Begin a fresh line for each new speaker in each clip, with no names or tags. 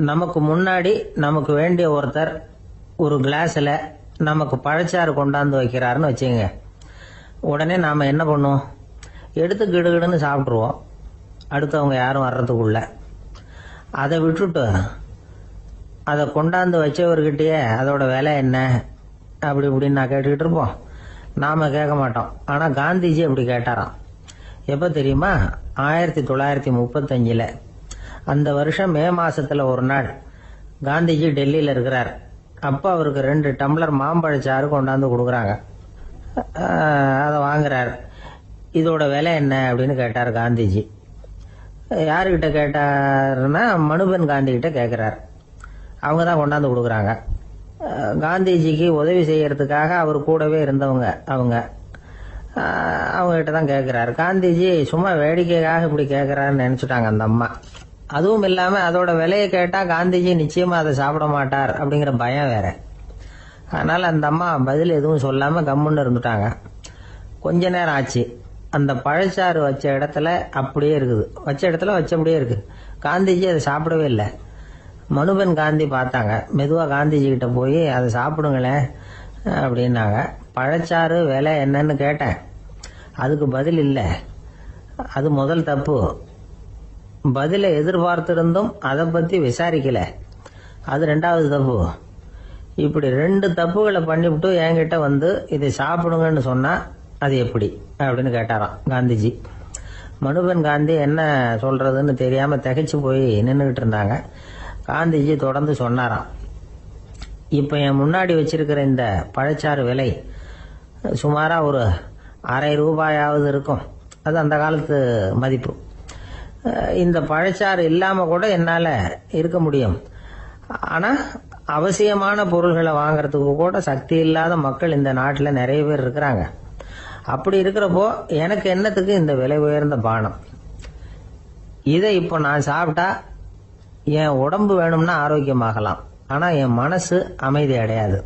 நமக்கு முன்னாடி நமக்கு வேண்டிய ஒருத்தர் ஒரு கிளாஸில் நமக்கு பழச்சாறு கொண்டாந்து வைக்கிறாருன்னு வச்சுங்க. உடனே நாம் என்ன பண்ணுவோம்? எடுத்து கிடுகிடுன்னு சாப்பிட்ருவோம், அடுத்தவங்க யாரும் வர்றதுக்குள்ள. அதை விட்டுட்டு அதை கொண்டாந்து வச்சவர்கிட்டயே அதோட விலை என்ன அப்படி இப்படின்னு நான் கேட்டுக்கிட்டு இருப்போம். நாம் கேட்க மாட்டோம். ஆனால் காந்திஜி அப்படி கேட்டாராம். எப்போ தெரியுமா? 1935. அந்த வருஷம் மே மாசத்துல ஒரு நாள் காந்திஜி டெல்லியில் இருக்கிறார். அப்போ அவருக்கு 2 டம்ளர் மாம்பழச்சாறு கொண்டாந்து கொடுக்குறாங்க. அதை வாங்குறார். இதோட விலை என்ன அப்படின்னு கேட்டார் காந்திஜி. யாருக்கிட்ட கேட்டாருன்னா மனுபென் காந்தி கிட்ட கேட்குறார். அவங்க தான் கொண்டாந்து கொடுக்குறாங்க. காந்திஜிக்கு உதவி செய்யறதுக்காக அவர் கூடவே இருந்தவங்க அவங்ககிட்ட தான் கேட்குறாரு. காந்திஜி சும்மா வேடிக்கைக்காக இப்படி கேட்குறாருன்னு நினச்சிட்டாங்க அந்த அம்மா. அதுவும் இல்லாமல் அதோட விலையை கேட்டால் காந்திஜி நிச்சயமாக அதை சாப்பிட மாட்டார் அப்படிங்கிற பயம் வேற. அதனால் அந்த அம்மா பதில் எதுவும் சொல்லாமல் கம்முன்னு இருந்துட்டாங்க. கொஞ்ச நேரம் ஆச்சு. அந்த பழச்சாறு வச்ச இடத்துல அப்படியே இருக்குது. வச்ச இடத்துல வச்சபடியே இருக்குது. காந்திஜி அதை சாப்பிடவே இல்லை. மனுபென் காந்தி பார்த்தாங்க. மெதுவாக காந்திஜி கிட்ட போய் அதை சாப்பிடுங்களேன் அப்படின்னாங்க. பழச்சாறு விலை என்னன்னு கேட்டேன். அதுக்கு பதில் இல்லை. அது முதல் தப்பு. பதிலை எதிர்பார்த்திருந்தும் அதை பற்றி விசாரிக்கல. அது 2வது தப்பு. இப்படி 2 தப்புகளை பண்ணிவிட்டு என்கிட்ட வந்து இதை சாப்பிடுங்கன்னு சொன்னால் அது எப்படி அப்படின்னு கேட்டாராம் காந்திஜி. மனுபென் காந்தி என்ன சொல்றதுன்னு தெரியாமல் திகைச்சு போய் நின்றுக்கிட்டு இருந்தாங்க. காந்திஜி தொடர்ந்து சொன்னாராம். இப்போ என் முன்னாடி வச்சிருக்கிற இந்த பழச்சாறு விலை சுமாராக ஒரு ₹1/2 இருக்கும். அது அந்த காலத்து மதிப்பு. இந்த பழச்சாறு இல்லாமல் கூட என்னால் இருக்க முடியும். ஆனால் அவசியமான பொருள்களை வாங்கறதுக்கு கூட சக்தி இல்லாத மக்கள் இந்த நாட்டில் நிறைய பேர் இருக்கிறாங்க. அப்படி இருக்கிறப்போ எனக்கு என்னத்துக்கு இந்த விலை உயர்ந்த பானம்? இதை இப்போ நான் சாப்பிட்டா என் உடம்பு வேணும்னா ஆரோக்கியமாகலாம், ஆனால் என் மனசு அமைதி அடையாது.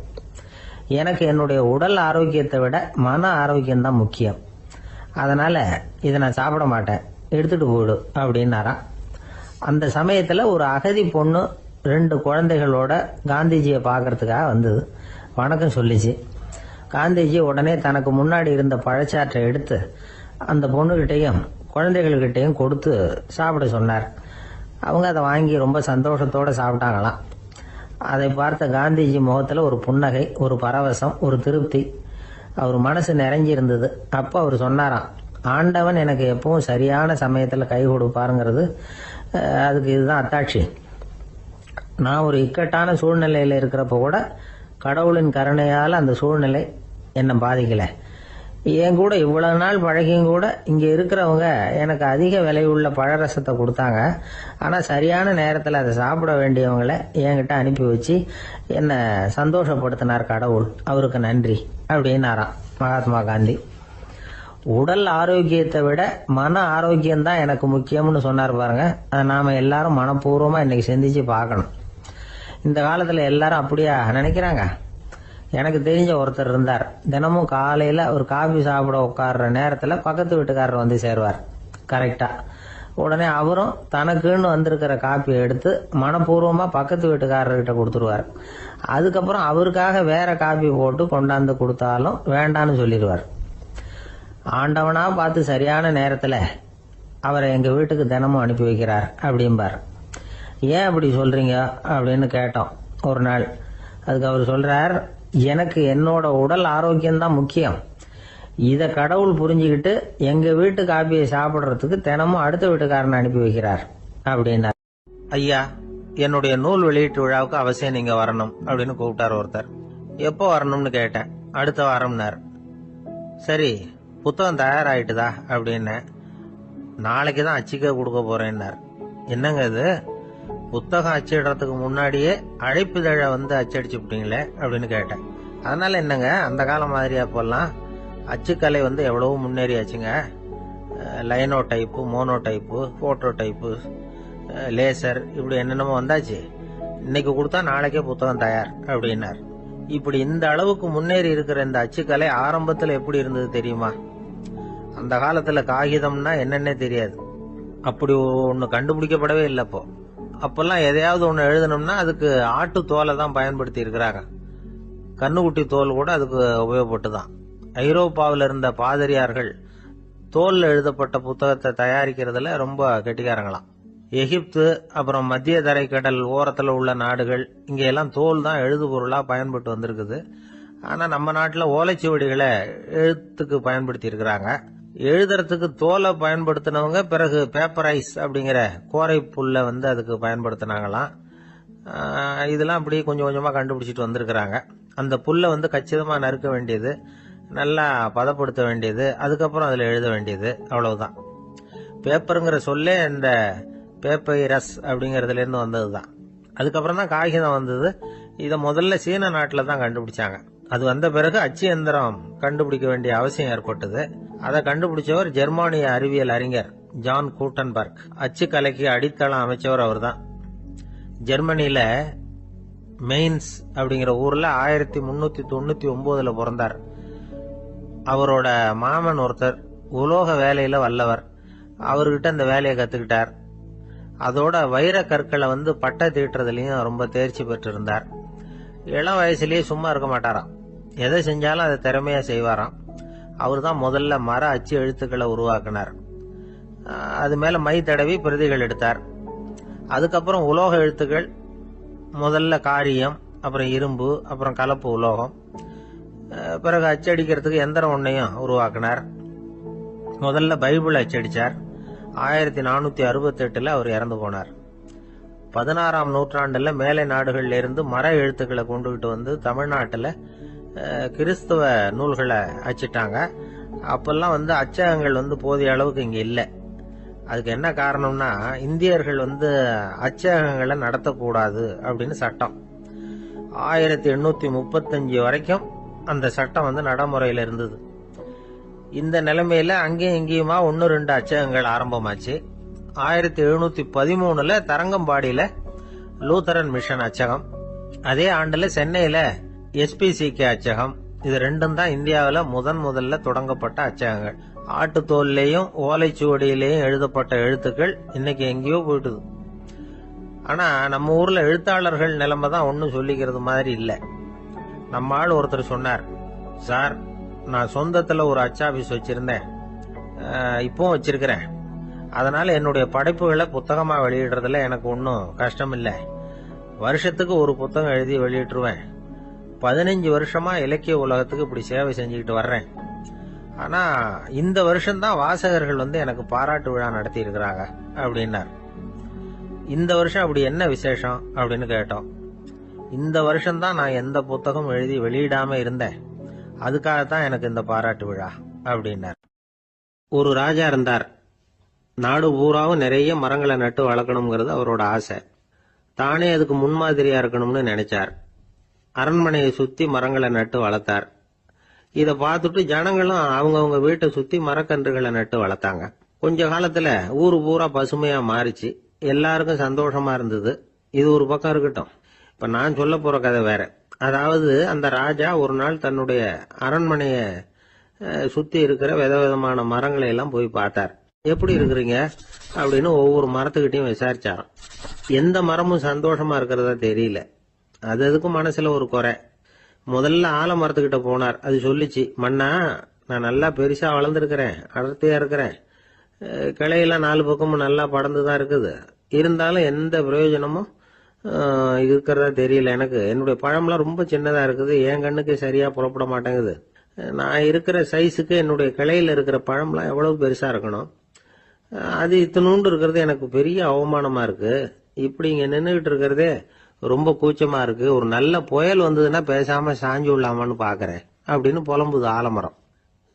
எனக்கு என்னுடைய உடல் ஆரோக்கியத்தை விட மன ஆரோக்கியம்தான் முக்கியம். அதனால் இதை நான் சாப்பிட மாட்டேன், எடுத்துகிட்டு போயிடு அப்படின்னாராம். அந்த சமயத்தில் ஒரு அகதி பொண்ணு 2 குழந்தைகளோட காந்திஜியை பார்க்கறதுக்காக வந்தது. வணக்கம் சொல்லிச்சு. காந்திஜி உடனே தனக்கு முன்னாடி இருந்த பழச்சாற்றை எடுத்து அந்த பொண்ணுகிட்டையும் குழந்தைகள்கிட்டையும் கொடுத்து சாப்பிட சொன்னார். அவங்க அதை வாங்கி ரொம்ப சந்தோஷத்தோடு சாப்பிட்டாங்களாம். அதை பார்த்த காந்திஜி முகத்தில் ஒரு புன்னகை, ஒரு பரவசம், ஒரு திருப்தி. அவர் மனசு நிறைஞ்சி இருந்தது. அப்போ அவர் சொன்னாராம், ஆண்டவன் எனக்கு எப்பவும் சரியான சமயத்தில் கை கொடுப்பாருங்கிறது அதுக்கு இதுதான் அத்தாட்சி. நான் ஒரு இக்கட்டான சூழ்நிலையில் இருக்கிறப்ப கூட கடவுளின் கருணையால் அந்த சூழ்நிலை என்னை பாதிக்கலை. என் கூட இவ்வளவு நாள் பழகியும் கூட இங்கே இருக்கிறவங்க எனக்கு அதிக விலையுள்ள பழரசத்தை கொடுத்தாங்க. ஆனால் சரியான நேரத்தில் அதை சாப்பிட வேண்டியவங்களை என்கிட்ட அனுப்பி வச்சு என்னை சந்தோஷப்படுத்தினார் கடவுள். அவருக்கு நன்றி அப்படின்னாராம் மகாத்மா காந்தி. உடல் ஆரோக்கியத்தை விட மன ஆரோக்கியம்தான் எனக்கு முக்கியம்னு சொன்னார் பாருங்க. அதை நாம் எல்லாரும் மனப்பூர்வமாக இன்னைக்கு சிந்திச்சு பார்க்கணும். இந்த காலத்தில் எல்லாரும் அப்படியா நினைக்கிறாங்க? எனக்கு தெரிஞ்ச ஒருத்தர் இருந்தார். தினமும் காலையில் ஒரு காஃபி சாப்பிட உட்கார்ற நேரத்தில் பக்கத்து வீட்டுக்காரர் வந்து சேருவார் கரெக்டாக. உடனே அவரும் தனக்குன்னு வந்திருக்கிற காப்பியை எடுத்து மனப்பூர்வமாக பக்கத்து வீட்டுக்காரர்கிட்ட கொடுத்துருவார். அதுக்கப்புறம் அவருக்காக வேற காப்பி போட்டு கொண்டாந்து கொடுத்தாலும் வேண்டான்னு சொல்லிடுவார். ஆண்டவனா பார்த்து சரியான நேரத்தில் அவரை எங்கள் வீட்டுக்கு தினமும் அனுப்பி வைக்கிறார் அப்படிம்பார். ஏன் அப்படி சொல்கிறீங்க அப்படின்னு கேட்டோம் ஒரு நாள். அதுக்கு அவர் சொல்கிறார், எனக்கு என்னோட உடல் ஆரோக்கியம்தான் முக்கியம். இதை கடவுள் புரிஞ்சுக்கிட்டு எங்கள் வீட்டு காப்பியை சாப்பிட்றதுக்கு தினமும் அடுத்த வீட்டுக்காரனை அனுப்பி வைக்கிறார் அப்படின்னார். ஐயா, என்னுடைய நூல் வெளியீட்டு விழாவுக்கு அவசியம் நீங்கள் வரணும் அப்படின்னு கூப்பிட்டார் ஒருத்தர். எப்போ வரணும்னு கேட்டேன். அடுத்த வாரம்னார். சரி, புத்தகம் தயாராகிட்டுதா அப்படின்னு. நாளைக்கு தான் அச்சிக்க கொடுக்க போறேன்னார். என்னங்க இது, புத்தகம் அச்சிடுறதுக்கு முன்னாடியே அழைப்புதழை வந்து அச்சடிச்சு விட்டீங்களே அப்படின்னு கேட்டேன். அதனால என்னங்க, அந்த காலம் மாதிரி அப்போல்லாம் அச்சுக்கலை வந்து எவ்வளவோ முன்னேறியாச்சுங்க. Linotype, monotype, phototype, laser, இப்படி என்னென்னமோ வந்தாச்சு. இன்னைக்கு கொடுத்தா நாளைக்கே புத்தகம் தயார் அப்படின்னார். இப்படி இந்த அளவுக்கு முன்னேறி இருக்கிற இந்த அச்சுக்கலை ஆரம்பத்தில் எப்படி இருந்தது தெரியுமா? அந்த காலத்துல காகிதம்னா என்னன்னே தெரியாது. அப்படி ஒன்று கண்டுபிடிக்கப்படவே இல்லை. அப்போ அப்பெல்லாம் எதையாவது ஒண்ணு எழுதணும்னா அதுக்கு ஆட்டு தோலை தான் பயன்படுத்தி இருக்கிறாங்க. கண்ணுக்குட்டி தோல் கூட அதுக்கு உபயோகப்பட்டுதான். ஐரோப்பாவில் இருந்த பாதிரியார்கள் தோல்ல எழுதப்பட்ட புத்தகத்தை தயாரிக்கிறதுல ரொம்ப கெட்டிக்காரங்களாம். எகிப்து, அப்புறம் மத்திய தரைக்கடல் ஓரத்துல உள்ள நாடுகள், இங்க எல்லாம் தோல் தான் எழுது பொருளா பயன்பட்டு வந்திருக்குது. ஆனா நம்ம நாட்டுல ஓலைச்சுவடிகளை எழுத்துக்கு பயன்படுத்தி இருக்கிறாங்க. எழுதுறதுக்கு தோலை பயன்படுத்தினவங்க பிறகு பேப்பரைஸ் அப்படிங்கிற கோரை புல்ல அதுக்கு பயன்படுத்தினாங்களாம். இதெல்லாம் அப்படி கொஞ்சம் கொஞ்சமா கண்டுபிடிச்சிட்டு வந்திருக்கிறாங்க. அந்த புல்லை கச்சிதமா நறுக்க வேண்டியது, நல்லா பதப்படுத்த வேண்டியது, அதுக்கப்புறம் அதுல எழுத வேண்டியது, அவ்வளவுதான். பேப்பருங்கிற சொல்லே இந்த பேப்பைரஸ் அப்படிங்கறதுல இருந்து வந்ததுதான். அதுக்கப்புறம் தான் காகிதம் வந்தது. இத முதல்ல சீன நாட்டில தான் கண்டுபிடிச்சாங்க. அது வந்த பிறகு அச்சு எந்திரம் கண்டுபிடிக்க வேண்டிய அவசியம் ஏற்பட்டது. அதை கண்டுபிடிச்சவர் ஜெர்மானிய அறிவியல் அறிஞர் ஜான் கூட்டன்பர்க். அச்சு கலைக்கு அடித்தளம் அமைச்சவர் அவர் தான். ஜெர்மனியில மெயின்ஸ் அப்படிங்கிற ஊர்ல 1399 பிறந்தார். அவரோட மாமன் ஒருத்தர் உலோக வேலையில வல்லவர். அவர்கிட்ட அந்த வேலையை கத்துக்கிட்டார். அதோட வைர கற்களை பட்டை தீட்டுறதுலயும் ரொம்ப தேர்ச்சி பெற்றிருந்தார். இளம் வயசுலயே சும்மா இருக்க மாட்டாராம். எதை செஞ்சாலும் அதை திறமையா செய்வாராம். அவர் தான் முதல்ல மர அச்சு எழுத்துக்களை உருவாக்கினார். அது மேல மை தடவி பிரதிகள் எடுத்தார். அதுக்கப்புறம் உலோக எழுத்துக்கள், முதல்ல காரியம், அப்புறம் இரும்பு, அப்புறம் கலப்பு உலோகம், பிறகு அச்சடிக்கிறதுக்கு எந்திரம் ஒன்னையும் உருவாக்கினார். முதல்ல பைபிள் அச்சடிச்சார். 1468 அவர் இறந்து போனார். 16ஆம் நூற்றாண்டுல மேலை நாடுகள்ல இருந்து மர எழுத்துக்களை கொண்டுகிட்டு தமிழ்நாட்டுல கிறிஸ்தவ நூல்களை அச்சிட்டாங்க. அப்பெல்லாம் அச்சகங்கள் போதிய அளவுக்கு இங்க இல்ல. அதுக்கு என்ன காரணம்னா, இந்தியர்கள் அச்சகங்களை நடத்தக்கூடாது அப்படின்னு சட்டம். 1835 வரைக்கும் அந்த சட்டம் நடைமுறையில இருந்தது. இந்த நிலைமையில அங்கேயும் இங்கேயுமா 1-2 அச்சகங்கள் ஆரம்பமாச்சு. 1713 தரங்கம்பாடியில லூத்தரன் மிஷன் அச்சகம், அதே ஆண்டுல சென்னையில SPCK அச்சகம். இது ரெண்டும் தான் இந்தியாவில முதல்ல தொடங்கப்பட்ட அச்சகங்கள். ஆட்டுத்தோல்லையும் ஓலைச்சுவடியிலையும் எழுதப்பட்ட எழுத்துக்கள் இன்னைக்கு எங்கேயோ போயிட்டுது. ஆனா நம்ம ஊர்ல எழுத்தாளர்கள் நிலைமை தான் ஒன்னும் சொல்லிக்கிறது மாதிரி இல்ல. நம்ம ஆள் ஒருத்தர் சொன்னார், சார் நான் சொந்தத்துல ஒரு அச்சாபீஸ் வச்சிருந்தேன், இப்பவும் வச்சிருக்கிறேன். அதனால என்னுடைய படைப்புகளை புத்தகமா வெளியிடுறதுல எனக்கு ஒன்னும் கஷ்டம் இல்ல. வருஷத்துக்கு ஒரு புத்தகம் எழுதி வெளியிட்டுருவேன். 15 வருஷமா இலக்கிய உலகத்துக்கு இப்படி சேவை செஞ்சுக்கிட்டு வர்றேன். ஆனா இந்த வருஷம்தான் வாசகர்கள் எனக்கு பாராட்டு விழா நடத்தி இருக்கிறாங்க அப்படின்னார். இந்த வருஷம் அப்படி என்ன விசேஷம் அப்படின்னு கேட்டோம். இந்த வருஷம்தான் நான் எந்த புத்தகம் எழுதி வெளியிடாம இருந்தேன், அதுக்காகத்தான் எனக்கு இந்த பாராட்டு விழா அப்படின்னார். ஒரு ராஜா இருந்தார். நாடு பூராவும் நிறைய மரங்களை நட்டு வளர்க்கணுங்கிறது அவரோட ஆசை. தானே அதுக்கு முன்மாதிரியா இருக்கணும்னு நினைச்சார். அரண்மனையை சுத்தி மரங்களை நட்டு வளர்த்தார். இத பார்த்துட்டு ஜனங்களும் அவங்கவுங்க வீட்டை சுத்தி மரக்கன்றுகளை நட்டு வளர்த்தாங்க. கொஞ்ச காலத்துல ஊரு பூரா பசுமையா மாறிச்சு. எல்லாருக்கும் சந்தோஷமா இருந்தது. இது ஒரு பக்கம் இருக்கட்டும். இப்ப நான் சொல்ல போற கதை வேற. அதாவது அந்த ராஜா ஒரு நாள் தன்னுடைய அரண்மனைய சுத்தி இருக்கிற விதவிதமான மரங்களை எல்லாம் போய் பார்த்தார். எப்படி இருக்கிறீங்க அப்படின்னு ஒவ்வொரு மரத்துக்கிட்டையும் விசாரிச்சாராம். எந்த மரமும் சந்தோஷமா இருக்கிறதா தெரியல. அதுக்கும் மனசுல ஒரு குறை. முதல்ல ஆலமரத்துக்கிட்ட போனார். அது சொல்லிச்சு, மண்ணா நான் நல்லா பெருசா வளர்ந்துருக்கிறேன், அடர்த்தியா இருக்கிறேன், கிளையெல்லாம் 4 பக்கமும் நல்லா படர்ந்துதான் இருக்குது, இருந்தாலும் எந்த பிரயோஜனமும் இருக்கிறதா தெரியல எனக்கு. என்னுடைய பழம்லாம் ரொம்ப சின்னதா இருக்குது, என் கண்ணுக்கு சரியா புறப்பட மாட்டேங்குது. நான் இருக்கிற சைஸுக்கு என்னுடைய கிளையில இருக்கிற பழம்லாம் எவ்வளவு பெருசா இருக்கணும், அது இத்தனூண்டு இருக்கிறது எனக்கு பெரிய அவமானமா இருக்கு. இப்படி இங்க நின்றுகிட்டு இருக்கிறதே ரொம்ப கூச்சமா இருக்கு. ஒரு நல்ல புயல் வந்ததுன்னா பேசாம சாஞ்சு விடலாமான்னு பாக்குறேன் அப்படின்னு புலம்புது ஆலமரம்.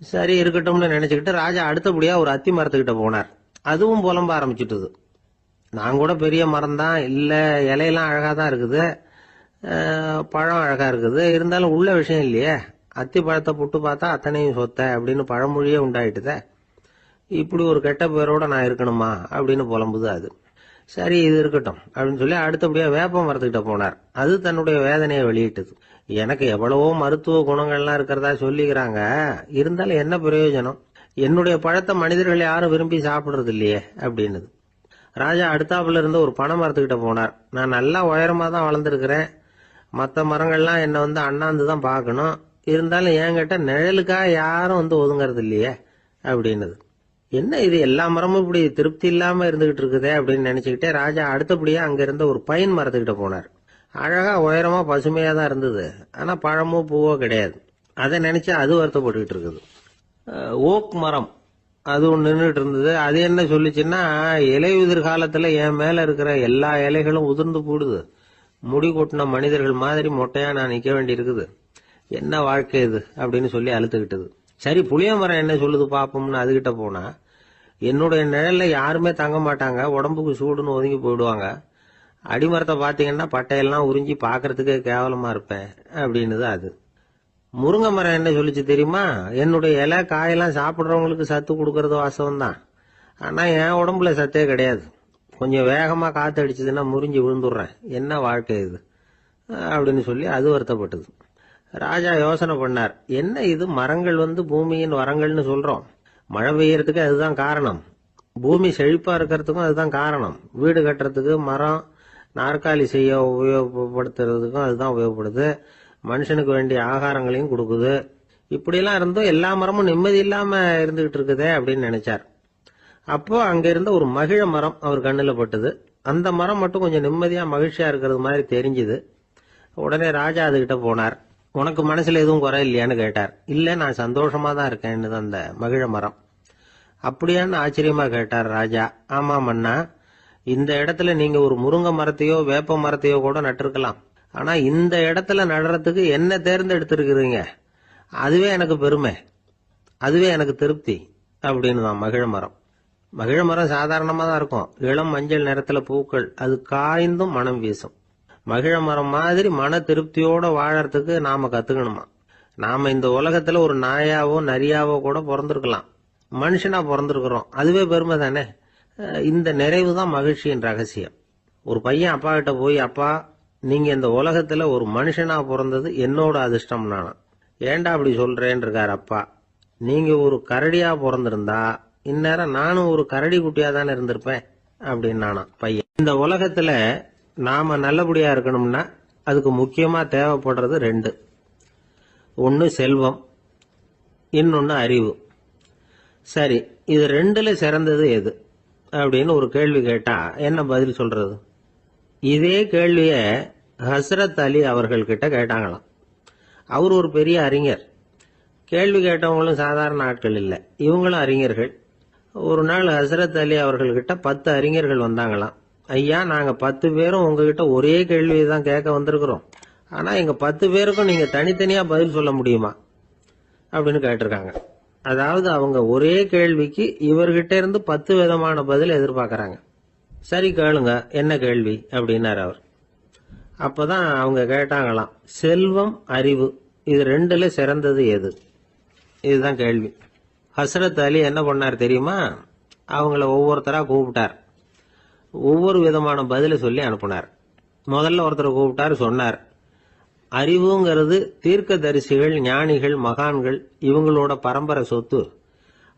சரி இருக்கட்டும்னு நினைச்சுக்கிட்டு ராஜா அடுத்தபடியா ஒரு அத்தி மரத்துக்கிட்ட போனார். அதுவும் புலம்ப ஆரம்பிச்சுட்டுது. நான் கூட பெரிய மரம் தான், இல்ல இலையெல்லாம் அழகா தான் இருக்குது, பழம் அழகா இருக்குது, இருந்தாலும் உள்ள விஷயம் இல்லையே. அத்தி பழத்தை புட்டு பார்த்தா அத்தனையும் சொத்த அப்படின்னு பழமொழியே உண்டாயிட்டுத. இப்படி ஒரு கெட்ட பேரோட நான் இருக்கணுமா அப்படின்னு புலம்புது அது. சரி இது இருக்கட்டும் அப்படின்னு சொல்லி அடுத்தபடியா வேப்ப மரத்துக்கிட்ட போனார். அது தன்னுடைய வேதனையை வெளியிட்டது. எனக்கு எவ்வளவோ மருத்துவ குணங்கள்லாம் இருக்கிறதா சொல்லிக்கிறாங்க, இருந்தாலும் என்ன பிரயோஜனம், என்னுடைய பழத்தை மனிதர்கள் யாரும் விரும்பி சாப்பிடுறது இல்லையே அப்படின்னுது. ராஜா அடுத்தாப்புல இருந்து ஒரு பனை மரத்துக்கிட்ட போனார். நான் நல்லா உயரமா தான் வளர்ந்துருக்கிறேன், மற்ற மரங்கள்லாம் என்னை வந்து அண்ணாந்து தான் பார்க்கணும், இருந்தாலும் என்கிட்ட நிழலுக்காக யாரும் வந்து ஒதுங்கறது இல்லையே அப்படின்னது. என்ன இது எல்லா மரமும் இப்படி திருப்தி இல்லாம இருந்துகிட்டு இருக்குதே அப்படின்னு நினைச்சுக்கிட்டே ராஜா அடுத்தபடியா அங்க இருந்த ஒரு பைன் மரத்துக்கிட்ட போனார். அழகா உயரமா பசுமையா தான் இருந்தது, ஆனா பழமோ பூவோ கிடையாது. அதை நினைச்சு அது வருத்தப்பட்டுக்கிட்டு இருக்குது. ஓக் மரம் அது ஒன்று நின்றுட்டு இருந்தது. அது என்ன சொல்லிச்சுன்னா, இலையுதிர் காலத்துல என் மேல இருக்கிற எல்லா இலைகளும் உதிர்ந்து போடுது, முடி கொட்டின மனிதர்கள் மாதிரி மொட்டையா நான் நிக்க வேண்டி இருக்குது, என்ன வாழ்க்கை இது அப்படின்னு சொல்லி அழுத்துக்கிட்டது. சரி புளிய மரம் என்ன சொல்லுது பாப்போம்னு அதுகிட்ட போனா, என்னுடைய நிழல்ல யாருமே தங்க மாட்டாங்க, உடம்புக்கு சூடுன்னு ஒதுங்கி போயிடுவாங்க, அடிமரத்தை பாத்தீங்கன்னா பட்டையெல்லாம் உறிஞ்சி பாக்குறதுக்கே கேவலமா இருப்பேன் அப்படின்னுது அது. முருங்கை மரம் என்ன சொல்லிச்சு தெரியுமா, என்னுடைய இலை காயெல்லாம் சாப்பிட்றவங்களுக்கு சத்து கொடுக்கறது வாசம் தான், ஆனா என் உடம்புல சத்தே கிடையாது, கொஞ்சம் வேகமா காத்து அடிச்சதுன்னா முறிஞ்சு விழுந்துடுறேன், என்ன வாழ்க்கை இது அப்படின்னு சொல்லி அது வருத்தப்பட்டது. ராஜா யோசனை பண்ணார், என்ன இது மரங்கள் வந்து பூமியின் வரங்கள்னு சொல்றோம், மழை பெய்யறதுக்கு அதுதான் காரணம், பூமி செழிப்பா இருக்கிறதுக்கும் அதுதான் காரணம், வீடு கட்டுறதுக்கு மரம், நாற்காலி செய்ய உபயோகப்படுத்துறதுக்கும் அதுதான் உபயோகப்படுது, மனுஷனுக்கு வேண்டிய ஆகாரங்களையும் கொடுக்குது, இப்படியெல்லாம் இருந்தும் எல்லா மரமும் நிம்மதி இல்லாம இருந்துகிட்டு இருக்குதே அப்படின்னு நினைச்சார். அப்போ அங்க இருந்த ஒரு மகிழ மரம் அவர் கண்ணுல பட்டது. அந்த மரம் மட்டும் கொஞ்சம் நிம்மதியா மகிழ்ச்சியா இருக்கிறது மாதிரி தெரிஞ்சுது. உடனே ராஜா அதுகிட்ட போனார். உனக்கு மனசுல எதுவும் குறை இல்லையான்னு கேட்டார். இல்ல, நான் சந்தோஷமா தான் இருக்கேன்னு அந்த மகிழ மரம். அப்படியான்னு ஆச்சரியமா கேட்டார் ராஜா. ஆமா மன்னா, இந்த இடத்துல நீங்க ஒரு முருங்கை மரத்தையோ வேப்ப மரத்தையோ கூட நட்டிருக்கலாம், ஆனா இந்த இடத்துல நடுறதுக்கு என்ன தேர்ந்தெடுத்திருக்கிறீங்க, அதுவே எனக்கு பெருமை, அதுவே எனக்கு திருப்தி அப்படின்னு தான் மகிழ மரம். மகிழ மரம் சாதாரணமா தான் இருக்கும், இளம் மஞ்சள் நிறத்துல பூக்கள், அது காய்ந்தும் மனம் வீசும். மகிழ மரம் மாதிரி மன திருப்தியோட வாழறதுக்கு நாம கத்துக்கணுமா. நாம இந்த உலகத்துல ஒரு நாயாவோ நரியாவோ கூட பிறந்திருக்கலாம், மனுஷனா பிறந்திருக்கிறோம், அதுவே பெருமை தானே. இந்த நிறைவு தான் மகிழ்ச்சியின் ரகசியம். ஒரு பையன் அப்பா கிட்ட போய், அப்பா நீங்க இந்த உலகத்துல ஒரு மனுஷனா பிறந்தது என்னோட அதிர்ஷ்டம் நானா. ஏண்டா அப்படி சொல்றேன்னு இருக்காரு அப்பா. நீங்க ஒரு கரடியா பிறந்திருந்தா இந்நேரம் நானும் ஒரு கரடி குட்டியா தானே இருந்திருப்பேன் அப்படின்னு நானா பையன். இந்த உலகத்துல நாம நல்லபடியா இருக்கணும்னா அதுக்கு முக்கியமா தேவைப்படுறது ரெண்டு, ஒன்னு செல்வம், இன்னொன்னு அறிவு. சரி, இது ரெண்டுல சிறந்தது எது அப்படின்னு ஒரு கேள்வி கேட்டா என்ன பதில் சொல்றது? இதே கேள்விய ஹஸ்ரத் அலி அவர்கள் கிட்ட கேட்டாங்களாம். அவர் ஒரு பெரிய அறிஞர். கேள்வி கேட்டவங்களும் சாதாரண ஆட்கள் இல்லை, இவங்களும் அறிஞர்கள். ஒரு நாள் ஹஸ்ரத் அலி அவர்கள்கிட்ட 10 அறிஞர்கள் வந்தாங்களாம். ஐயா, நாங்க 10 பேரும் உங்ககிட்ட ஒரே கேள்வியை தான் கேட்க வந்திருக்கிறோம், ஆனா எங்க 10 பேருக்கும் நீங்க தனித்தனியா பதில் சொல்ல முடியுமா அப்படின்னு கேட்டிருக்காங்க. அதாவது அவங்க ஒரே கேள்விக்கு இவர்கிட்ட இருந்து 10 விதமான பதில் எதிர்பார்க்கறாங்க. சரி கேளுங்க, என்ன கேள்வி அப்படின்னாரு அவர். அப்பதான் அவங்க கேட்டாங்களாம், செல்வம் அறிவு இது ரெண்டுல சிறந்தது எது, இதுதான் கேள்வி. ஹஸ்ரத் அலி என்ன பண்ணார் தெரியுமா, அவங்கள ஒவ்வொருத்தரா கூப்பிட்டார், ஒவ்வொரு விதமான பதில சொல்லி அனுப்புனார். முதல்ல ஒருத்தரை கூப்பிட்டார், சொன்னார், அறிவுங்கிறது தீர்க்க தரிசிகள், ஞானிகள், மகான்கள் இவங்களோட பரம்பரை சொத்து,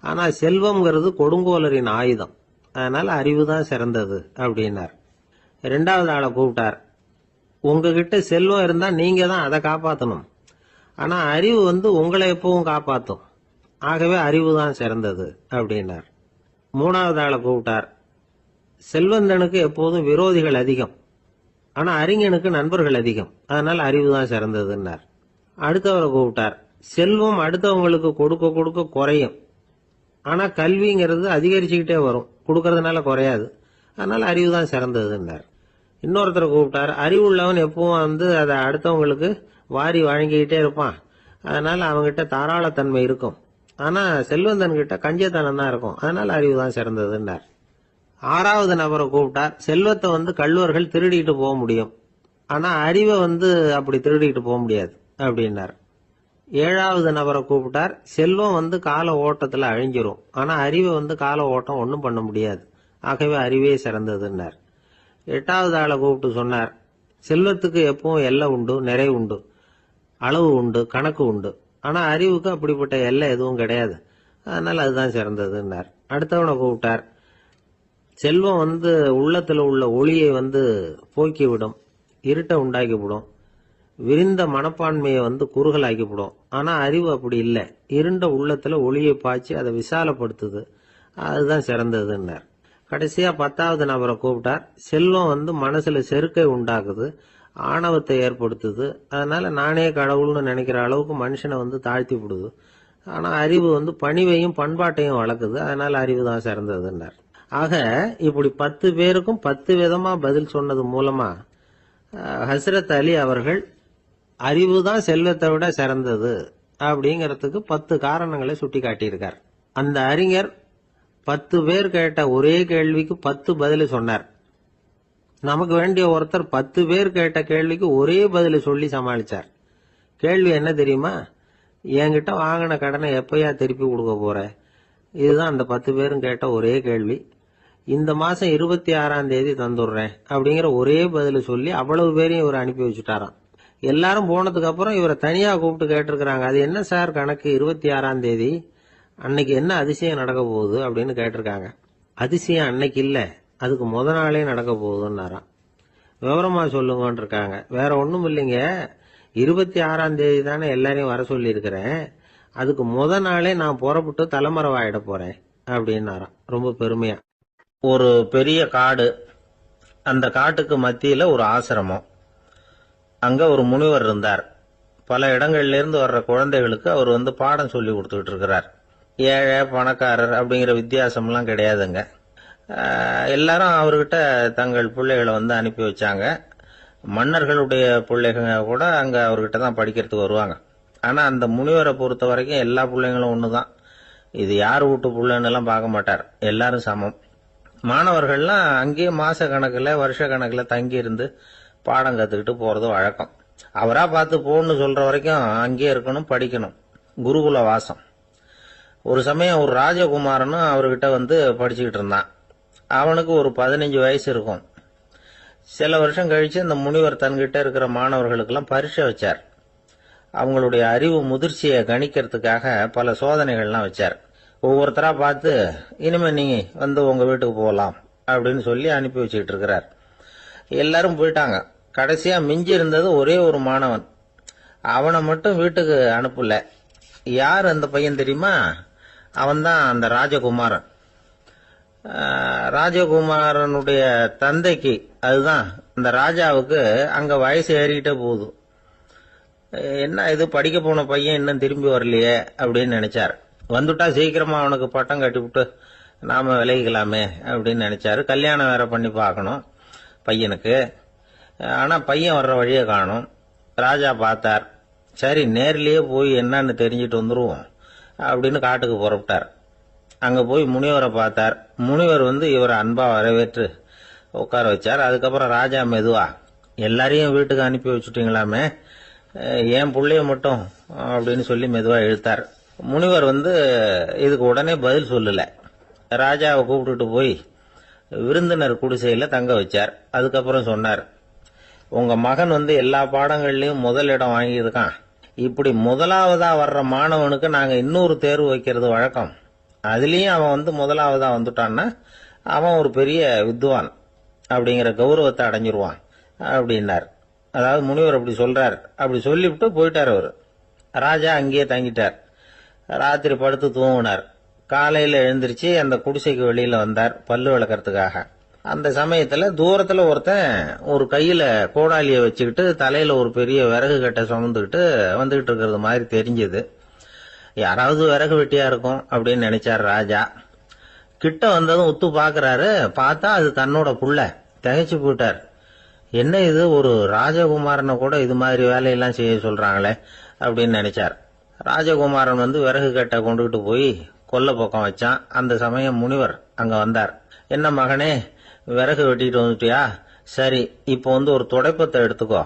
ஆனா செல்வம்ங்கிறது கொடுங்கோலரின் ஆயுதம், அதனால அறிவு தான் சிறந்தது அப்படின்னார். 2வது ஆளை கூப்பிட்டார், உங்ககிட்ட செல்வம் இருந்தா நீங்க தான் அதை காப்பாற்றணும், ஆனா அறிவு வந்து உங்களை எப்பவும் காப்பாற்றும், ஆகவே அறிவு தான் சிறந்தது அப்படின்னார். 3வது ஆளை கூப்பிட்டார், செல்வந்தனுக்கு எப்போதும் விரோதிகள் அதிகம், ஆனா அறிஞனுக்கு நண்பர்கள் அதிகம், அதனால அறிவு தான் சிறந்ததுன்னார். அடுத்தவரை கூப்பிட்டார், செல்வம் அடுத்தவங்களுக்கு கொடுக்க கொடுக்க குறையும், ஆனா கல்விங்கிறது அதிகரிச்சுக்கிட்டே வரும், கொடுக்கறதுனால குறையாது, அதனால அறிவு தான் சிறந்ததுன்னார். இன்னொருத்தரை கூப்பிட்டார், அறிவுள்ளவன் எப்பவும் வந்து அதை அடுத்தவங்களுக்கு வாரி வழங்கிக்கிட்டே இருப்பான், அதனால அவங்ககிட்ட தாராளத்தன்மை இருக்கும், ஆனா செல்வந்தன் கிட்ட கஞ்சத்தனம் தான் இருக்கும், அதனால அறிவு தான் சிறந்ததுன்னார். 6வது நபரை கூப்பிட்டார், செல்வத்தை வந்து கள்வர்கள் திருடிட்டு போக முடியும், ஆனா அறிவை வந்து அப்படி திருடிட்டு போக முடியாது அப்படின்னார். 7வது நபரை கூப்பிட்டார், செல்வம் வந்து கால ஓட்டத்துல அழிஞ்சிரும், ஆனா அறிவை வந்து கால ஓட்டம் ஒன்றும் பண்ண முடியாது, ஆகவே அறிவே சிறந்ததுன்னார். 8வது ஆளை கூப்பிட்டு சொன்னார், செல்வத்துக்கு எப்பவும் எல்லை உண்டு, நிறைவு உண்டு, அளவு உண்டு, கணக்கு உண்டு, ஆனா அறிவுக்கு அப்படிப்பட்ட எல்லை எதுவும் கிடையாது, அதனால அதுதான் சிறந்ததுன்னார். அடுத்தவனை கூப்பிட்டார்,
செல்வம் உள்ளத்துல உள்ள ஒளியை போக்கிவிடும், இருட்டை உண்டாக்கிவிடும், விரிந்த மனப்பான்மையை குறுகலாக்கிவிடும். ஆனா அறிவு அப்படி இல்லை, இருண்ட உள்ளத்துல ஒளியை பாய்ச்சி அதை விசாலப்படுத்துது, அதுதான் சிறந்ததுன்னார். கடைசியா 10வது நபரை கூப்பிட்டார். செல்வம் மனசுல செருக்கை உண்டாக்குது, ஆணவத்தை ஏற்படுத்துது, அதனால நானே கடவுள்னு நினைக்கிற அளவுக்கு மனுஷனை தாழ்த்தி விடுது. ஆனா அறிவு பணிவையும் பண்பாட்டையும் வளர்க்குது, அதனால அறிவு தான் சிறந்ததுன்னார். ஆக இப்படி 10 பேருக்கும் 10 விதமா பதில் சொன்னது மூலமா ஹஸ்ரத் அலி அவர்கள் அறிவு தான் செல்வத்தை விட சிறந்தது அப்படிங்கறதுக்கு 10 காரணங்களை சுட்டி காட்டியிருக்கார். அந்த அறிஞர் 10 பேர் கேட்ட ஒரே கேள்விக்கு 10 பதில சொன்னார். நமக்கு வேண்டிய ஒருத்தர் 10 பேர் கேட்ட கேள்விக்கு ஒரே பதில சொல்லி சமாளிச்சார். கேள்வி என்ன தெரியுமா? என்கிட்ட வாங்கின கடனை எப்பயா திருப்பி கொடுக்க போற? இதுதான் அந்த 10 பேரும் கேட்ட ஒரே கேள்வி. இந்த மாசம் 26ஆம் தேதி தந்துடுறேன் அப்படிங்கிற ஒரே பதில சொல்லி அவ்வளவு பேரையும் இவர் அனுப்பி வச்சுட்டாராம். எல்லாரும் போனதுக்கு அப்புறம் இவரை தனியா கூப்பிட்டு கேட்டிருக்கிறாங்க, அது என்ன சார் கணக்கு 26ஆம் தேதி, அன்னைக்கு என்ன அதிசயம் நடக்க போகுது அப்படின்னு கேட்டிருக்காங்க. அதிசயம் அன்னைக்கு இல்ல, அதுக்கு முத நாளே நடக்க போகுதுன்னாராம். விவரமா சொல்லுங்கன்னு இருக்காங்க. வேற ஒண்ணும் இல்லைங்க, 26ஆம் தேதி தானே எல்லாரையும் வர சொல்லி இருக்கிறேன், அதுக்கு முத நாளே நான் புறப்பட்டு தலைமறைவாயிட போறேன் அப்படின்னாராம் ரொம்ப பெருமையா. ஒரு பெரிய காடு, அந்த காட்டுக்கு மத்தியில ஒரு ஆசிரமம். அங்க ஒரு முனிவர் இருந்தார். பல இடங்கள்ல இருந்து வர்ற குழந்தைகளுக்கு அவர் பாடம் சொல்லி கொடுத்துட்டு இருக்கிறார். ஏழை பணக்காரர் அப்படிங்கிற வித்தியாசம்லாம் கிடையாதுங்க. எல்லாரும் அவர்கிட்ட தங்கள் பிள்ளைகளை அனுப்பி வச்சாங்க. மன்னர்களுடைய பிள்ளைங்க கூட அங்க அவர்கிட்ட தான் படிக்கிறதுக்கு வருவாங்க. ஆனா அந்த முனிவரை பொறுத்த வரைக்கும் எல்லா பிள்ளைங்களும் ஒண்ணுதான். இது யார் வீட்டு பிள்ளைன்னு எல்லாம் பார்க்க மாட்டார், எல்லாரும் சமம். மாணவர்கள்லாம் அங்கேயே மாச கணக்குல வருஷ கணக்குல தங்கி இருந்து பாடம் கத்துக்கிட்டு போறது வழக்கம். அவரா பார்த்து போன்னு சொல்ற வரைக்கும் அங்கேயே இருக்கணும், படிக்கணும், குருகுல வாசம். ஒரு சமயம் ஒரு ராஜகுமாரனும் அவர்கிட்ட படிச்சுக்கிட்டு இருந்தான். அவனுக்கு ஒரு 15 வயசு இருக்கும். சில வருஷம் கழிச்சு அந்த முனிவர் தன்கிட்ட இருக்கிற மாணவர்களுக்கெல்லாம் பரீட்சை வச்சார். அவங்களுடைய அறிவு முதிர்ச்சியை கணிக்கிறதுக்காக பல சோதனைகள்லாம் வச்சார். ஒவ்வொருத்தரா பார்த்து இனிமே நீங்க உங்க வீட்டுக்கு போகலாம் அப்படின்னு சொல்லி அனுப்பி வச்சுக்கிட்டு இருக்கிறார். எல்லாரும் போயிட்டாங்க. கடைசியா மிஞ்சி இருந்தது ஒரே ஒரு மாணவன். அவனை மட்டும் வீட்டுக்கு அனுப்பல. யார் அந்த பையன் தெரியுமா? அவன்தான் அந்த ராஜகுமாரன். ராஜகுமாரனுடைய தந்தைக்கு, அதுதான் இந்த ராஜாவுக்கு, அங்க வயசு ஏறிக்கிட்டே போகுது. என்ன இது, படிக்க போன பையன் இன்னும் திரும்பி வரலையே அப்படின்னு நினைச்சார். வந்துட்டா சீக்கிரமா அவனுக்கு பட்டம் கட்டிவிட்டு நாம விலகிக்கலாமே அப்படின்னு நினைச்சாரு. கல்யாணம் வேற பண்ணி பார்க்கணும் பையனுக்கு. ஆனா பையன் வர்ற வழியை காணும். ராஜா பார்த்தார். சரி, நேர்லயே போய் என்னன்னு தெரிஞ்சிட்டு வந்துருவோம் அப்படின்னு காட்டுக்கு புறப்பட்டார். அங்க போய் முனிவரை பார்த்தார். முனிவர் இவரை அன்பா வரவேற்று உட்கார வச்சார். அதுக்கப்புறம் ராஜா மெதுவா, எல்லாரையும் வீட்டுக்கு அனுப்பி வச்சுட்டீங்களாமே, என் பிள்ளைய மட்டும் அப்படின்னு சொல்லி மெதுவா இழுத்தார். முனிவர் இதுக்கு உடனே பதில் சொல்லல. ராஜாவை கூப்பிட்டுட்டு போய் விருந்தினர் குடிசையில தங்க வச்சார். அதுக்கப்புறம் சொன்னார், உங்க மகன் எல்லா பாடங்கள்லயும் முதல் இடம் வாங்கியிருக்கான். இப்படி முதலாவதா வர்ற மாணவனுக்கு நாங்க இன்னொரு தேர்வு வைக்கிறது வழக்கம். அதுலயும் அவன் முதலாவதா வந்துட்டான்னா அவன் ஒரு பெரிய வித்வான் அப்படிங்கிற கௌரவத்தை அடைஞ்சிருவான் அப்படின்னார். அதாவது முனிவர் அப்படி சொல்றார். அப்படி சொல்லிவிட்டு போயிட்டார் அவரு. ராஜா அங்கேயே தங்கிட்டார். ராத்திரி படுத்து தூங்கினார். காலையில எழுந்திருச்சு அந்த குடிசைக்கு வெளியில வந்தார் பல்லு விளக்கறதுக்காக. அந்த சமயத்துல தூரத்துல ஒருத்தன் ஒரு கையில கோடாலிய வச்சுக்கிட்டு தலையில ஒரு பெரிய விறகு கட்டை சுமந்துக்கிட்டு வந்துகிட்டு இருக்கிறது மாதிரி தெரிஞ்சது. யாராவது விறகு வெட்டியா இருக்கும் அப்படின்னு நினைச்சார் ராஜா. கிட்ட வந்ததும் உத்து பாக்குறாரு. பார்த்தா அது தன்னோட புள்ள. திகைச்சு போயிட்டார். என்ன இது, ஒரு ராஜகுமாரனை கூட இது மாதிரி வேலையெல்லாம் செய்ய சொல்றாங்களே அப்படின்னு நினைச்சார். ராஜகுமாரன் விறகு கட்டை கொண்டுகிட்டு போய் கொல்லை பக்கம் வச்சான். அந்த சமயம் முனிவர் அங்க வந்தார். என்ன மகனே, விறகு வெட்டிட்டு வந்துட்டியா? சரி, இப்போ ஒரு துடைப்பத்தை எடுத்துக்கோ,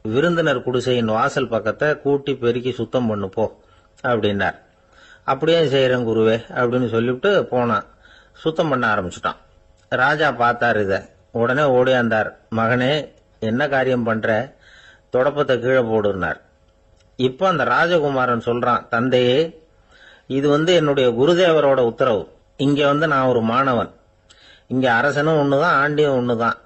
விருந்தினர் குடிசையின் வாசல் பக்கத்தை கூட்டி பெருக்கி சுத்தம் பண்ணு போ அப்படின்னார். அப்படியே செய்யறேன் குருவே அப்படின்னு சொல்லிவிட்டு போனான். சுத்தம் பண்ண ஆரம்பிச்சுட்டான். ராஜா பார்த்தார் இத. உடனே ஓடியாந்தார். மகனே, என்ன காரியம் பண்ற? துடைப்பத்தை கீழே போடுனார். இப்ப அந்த ராஜகுமாரன் சொல்றான், தந்தையே, இது என்னுடைய குருதேவரோட உத்தரவு. இங்க நான் ஒரு மாணவன். இங்க அரசனும் ஒண்ணுதான், ஆண்டியும் ஒண்ணுதான்.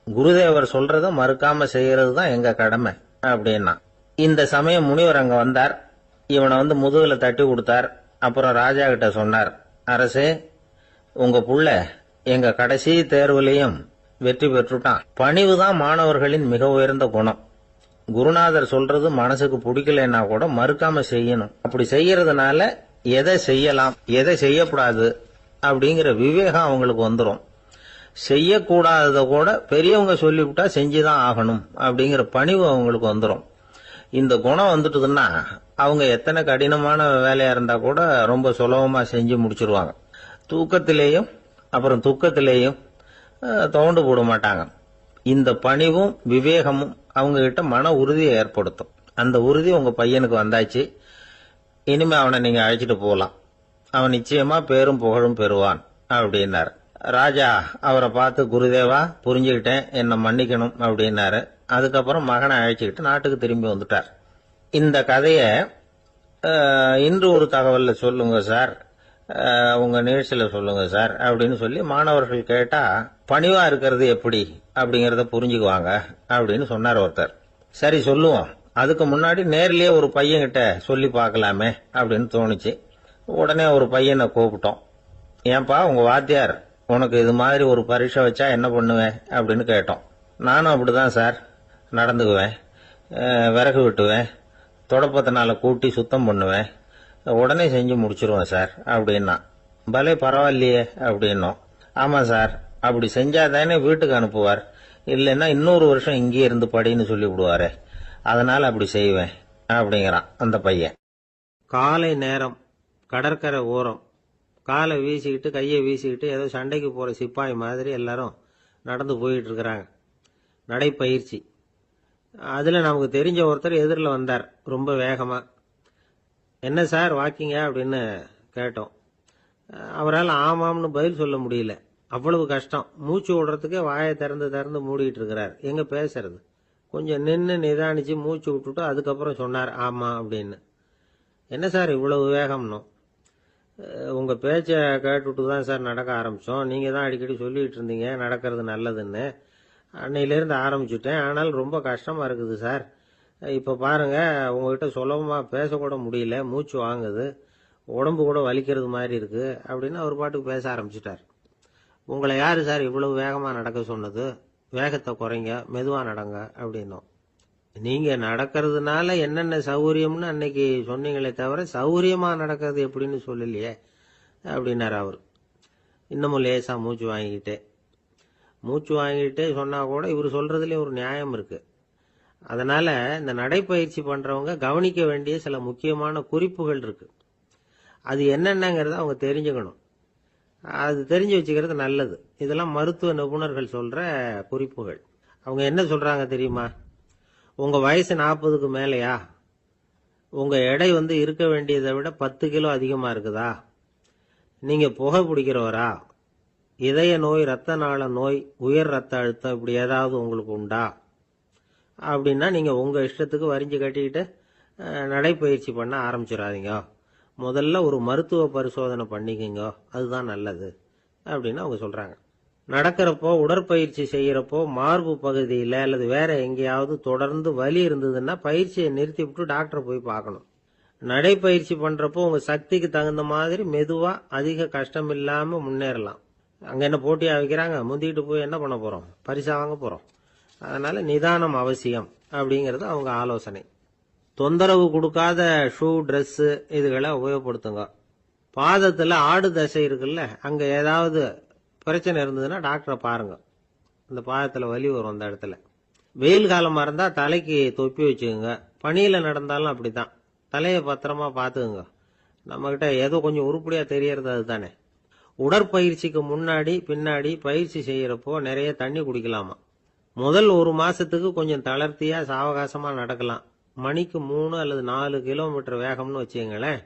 குருதேவர் சொல்றத மறுக்காம செய்யறது தான் எங்க கடமை அப்படின்னா. இந்த சமயம் முனிவர் அங்க வந்தார். இவனை முதுகுல தட்டி கொடுத்தார். அப்புறம் ராஜா கிட்ட சொன்னார், அரசே, உங்க புள்ள எங்க கடைசி தேர்வுலையும் வெற்றி பெற்றுட்டான். பணிவுதான் மாணவர்களின் மிக உயர்ந்த குணம். குருநாதர் சொல்றது மனசுக்கு பிடிக்கலன்னா கூட மறுக்காம செய்யணும். அப்படி செய்யறதுனால எதை செய்யலாம், எதை செய்யக்கூடாது அப்படிங்கிற விவேகம் அவங்களுக்கு வந்துடும். செய்யக்கூடாதத கூட பெரியவங்க சொல்லிவிட்டா செஞ்சுதான் ஆகணும் அப்படிங்கிற பணிவு அவங்களுக்கு வந்துடும். இந்த குணம் வந்துட்டுதுன்னா அவங்க எத்தனை கடினமான வேலையா இருந்தா கூட ரொம்ப சுலபமா செஞ்சு முடிச்சிருவாங்க. தூக்கத்திலேயும் அப்புறம் துக்கத்திலேயும் தோண்டு போட மாட்டாங்க. இந்த பணிவும் விவேகமும் அவங்க கிட்ட மன உறுதியை ஏற்படுத்தும். அந்த உறுதி உங்க பையனுக்கு வந்தாச்சு. இனிமே அவனை நீங்க அழைச்சிட்டு போகலாம். அவன் நிச்சயமா பேரும் புகழும் பெறுவான் அப்படின்னாரு. ராஜா அவரை பார்த்து, குருதேவா, புரிஞ்சுக்கிட்டேன், என்னை மன்னிக்கணும் அப்படின்னாரு. அதுக்கப்புறம் மகனை அழைச்சிக்கிட்டு நாட்டுக்கு திரும்பி வந்துட்டார். இந்த கதைய இன்று ஒரு தகவல்ல சொல்லுங்க சார், உங்க நிகழ்ச்சியில சொல்லுங்க சார் அப்படின்னு சொல்லி மாணவர்கள் கேட்டா பணிவா இருக்கிறது எப்படி அப்படிங்கறத புரிஞ்சுக்குவாங்க அப்படின்னு சொன்னார் ஒருத்தர். சரி சொல்லுவோம், அதுக்கு முன்னாடி நேர்லயே ஒரு பையன்கிட்ட சொல்லி பார்க்கலாமே அப்படின்னு தோணுச்சு. உடனே ஒரு பையனை கூப்பிட்டோம். ஏன்பா, உங்க வாத்தியார் உனக்கு இது மாதிரி ஒரு பரீட்சை வச்சா என்ன பண்ணுவேன் அப்படின்னு கேட்டோம். நானும் அப்படிதான் சார் நடந்துக்குவேன், விறகு வெட்டுவேன், தொடப்பத்தினால கூட்டி சுத்தம் பண்ணுவேன், உடனே செஞ்சு முடிச்சிருவேன் சார் அப்படின்னா. பலே பரவாயில்லையே அப்படின்னோம். ஆமா சார், அப்படி செஞ்சாதானே வீட்டுக்கு அனுப்புவார், இல்லைன்னா இன்னொரு வருஷம் இங்கே இருந்து படின்னு சொல்லி விடுவாரு, அதனால அப்படி செய்வேன் அப்படிங்கிறான் அந்த பையன். காலை நேரம், கடற்கரை ஓரம், காலை வீசிக்கிட்டு கையை வீசிக்கிட்டு ஏதோ சண்டைக்கு போற சிப்பாய் மாதிரி எல்லாரும் நடந்து போயிட்டு இருக்கிறாங்க. நடைப்பயிற்சி. அதுல நமக்கு தெரிஞ்ச ஒருத்தர் எதிரில் வந்தார் ரொம்ப வேகமா. என்ன சார் வாக்கிங்க அப்படின்னு கேட்டோம். அவரால் ஆமாம்னு பதில் சொல்ல முடியல, அவ்வளவு கஷ்டம். மூச்சு விடுறதுக்கே வாயை திறந்து திறந்து மூடிட்டு இருக்கிறார். எங்க பேசுறது? கொஞ்சம் நின்று நிதானிச்சு மூச்சு விட்டுட்டு அதுக்கப்புறம் சொன்னார் ஆமா அப்படின்னு. என்ன சார் இவ்வளவு வேகம்னு? உங்க பேச்சை கேட்டுட்டு தான் சார் நடக்க ஆரம்பிச்சோம். நீங்க தான் அடிக்கடி சொல்லிட்டு இருந்தீங்க நடக்கிறது நல்லதுன்னு. அன்னையிலேருந்து ஆரம்பிச்சுட்டேன், ஆனால் ரொம்ப கஷ்டமா இருக்குது சார். இப்ப பாருங்க, உங்ககிட்ட சுலபமா பேசக்கூட முடியல, மூச்சு வாங்குது, உடம்பு கூட வலிக்கிறது மாதிரி இருக்கு அப்படின்னு அவர் பாட்டுக்கு பேச ஆரம்பிச்சுட்டார். உங்களை யாரு சார் இவ்வளவு வேகமா நடக்க சொன்னது? வேகத்தை குறைங்க, மெதுவா நடங்க அப்படின்னோம். நீங்க நடக்கிறதுனால என்னென்ன சௌகரியம்னு அன்னைக்கு சொன்னீங்களே தவிர சௌகரியமா நடக்கிறது எப்படின்னு சொல்லலையே அப்படின்னாரு அவர். இன்னமும் லேசா மூச்சு வாங்கிட்டே சொன்னா கூட இவர் சொல்றதுலயும் ஒரு நியாயம் இருக்கு. அதனால இந்த நடைப்பயிற்சி பண்றவங்க கவனிக்க வேண்டிய சில முக்கியமான குறிப்புகள் இருக்கு. அது என்னென்னங்கிறத அவங்க தெரிஞ்சுக்கணும். அது தெரிஞ்சு வச்சுக்கிறது நல்லது. இதெல்லாம் மருத்துவ நிபுணர்கள் சொல்ற குறிப்புகள். அவங்க என்ன சொல்றாங்க தெரியுமா? உங்க வயசு 40க்கு மேலையா? உங்க எடை இருக்க வேண்டியதை விட 10 கிலோ அதிகமா இருக்குதா? நீங்க புகை பிடிக்கிறவரா? இதய நோய், ரத்த நாள நோய், உயர் ரத்த அழுத்தம் இப்படி ஏதாவது உங்களுக்கு உண்டா? அப்படின்னா நீங்க உங்க இஷ்டத்துக்கு வரிஞ்சு கட்டிக்கிட்டு நடைப்பயிற்சி பண்ண ஆரம்பிச்சிடாதீங்க. முதல்ல ஒரு மருத்துவ பரிசோதனை பண்ணிக்கோங்க, அதுதான் நல்லது அப்படின்னு அவங்க சொல்றாங்க. நடக்கிறப்போ, உடற்பயிற்சி செய்யறப்போ மார்பு பகுதியில அல்லது வேற எங்கேயாவது தொடர்ந்து வலி இருந்ததுன்னா பயிற்சியை நிறுத்தி விட்டு டாக்டரை போய் பார்க்கணும். நடைப்பயிற்சி பண்றப்போ உங்க சக்திக்கு தகுந்த மாதிரி மெதுவா அதிக கஷ்டம் இல்லாம முன்னேறலாம். அங்க என்ன போட்டியா வைக்கிறாங்க? முந்திட்டு போய் என்ன பண்ண போறோம்? பரிசா வாங்க போறோம். அதனால நிதானம் அவசியம் அப்படிங்கறது அவங்க ஆலோசனை. தொந்தரவு கொடுக்காத ஷூ, டிரெஸ் இதுகளை உபயோகப்படுத்துங்க. பாதத்துல ஆடு தசை இருக்குல்ல, அங்க ஏதாவது பிரச்சனை இருந்ததுன்னா டாக்டரை பாருங்க. இந்த பாதத்துல வலி வரும் அந்த இடத்துல. வெயில் காலமா இருந்தா தலைக்கு தொப்பி வச்சுக்கோங்க. பனியில நடந்தாலும் அப்படித்தான், தலையை பத்திரமா பாத்துக்குங்க. நம்ம கிட்ட ஏதோ கொஞ்சம் உருப்படியா தெரியறது அதுதானே. உடற்பயிற்சிக்கு முன்னாடி பின்னாடி பயிற்சி செய்யறப்போ நிறைய தண்ணி குடிக்கலாமா. முதல் 1 மாசத்துக்கு கொஞ்சம் தளர்த்தியா சாவகாசமா நடக்கலாம். மணிக்கு 3 அல்லது 4 கிலோமீட்டர் வேகம்னு வச்சுங்களேன்.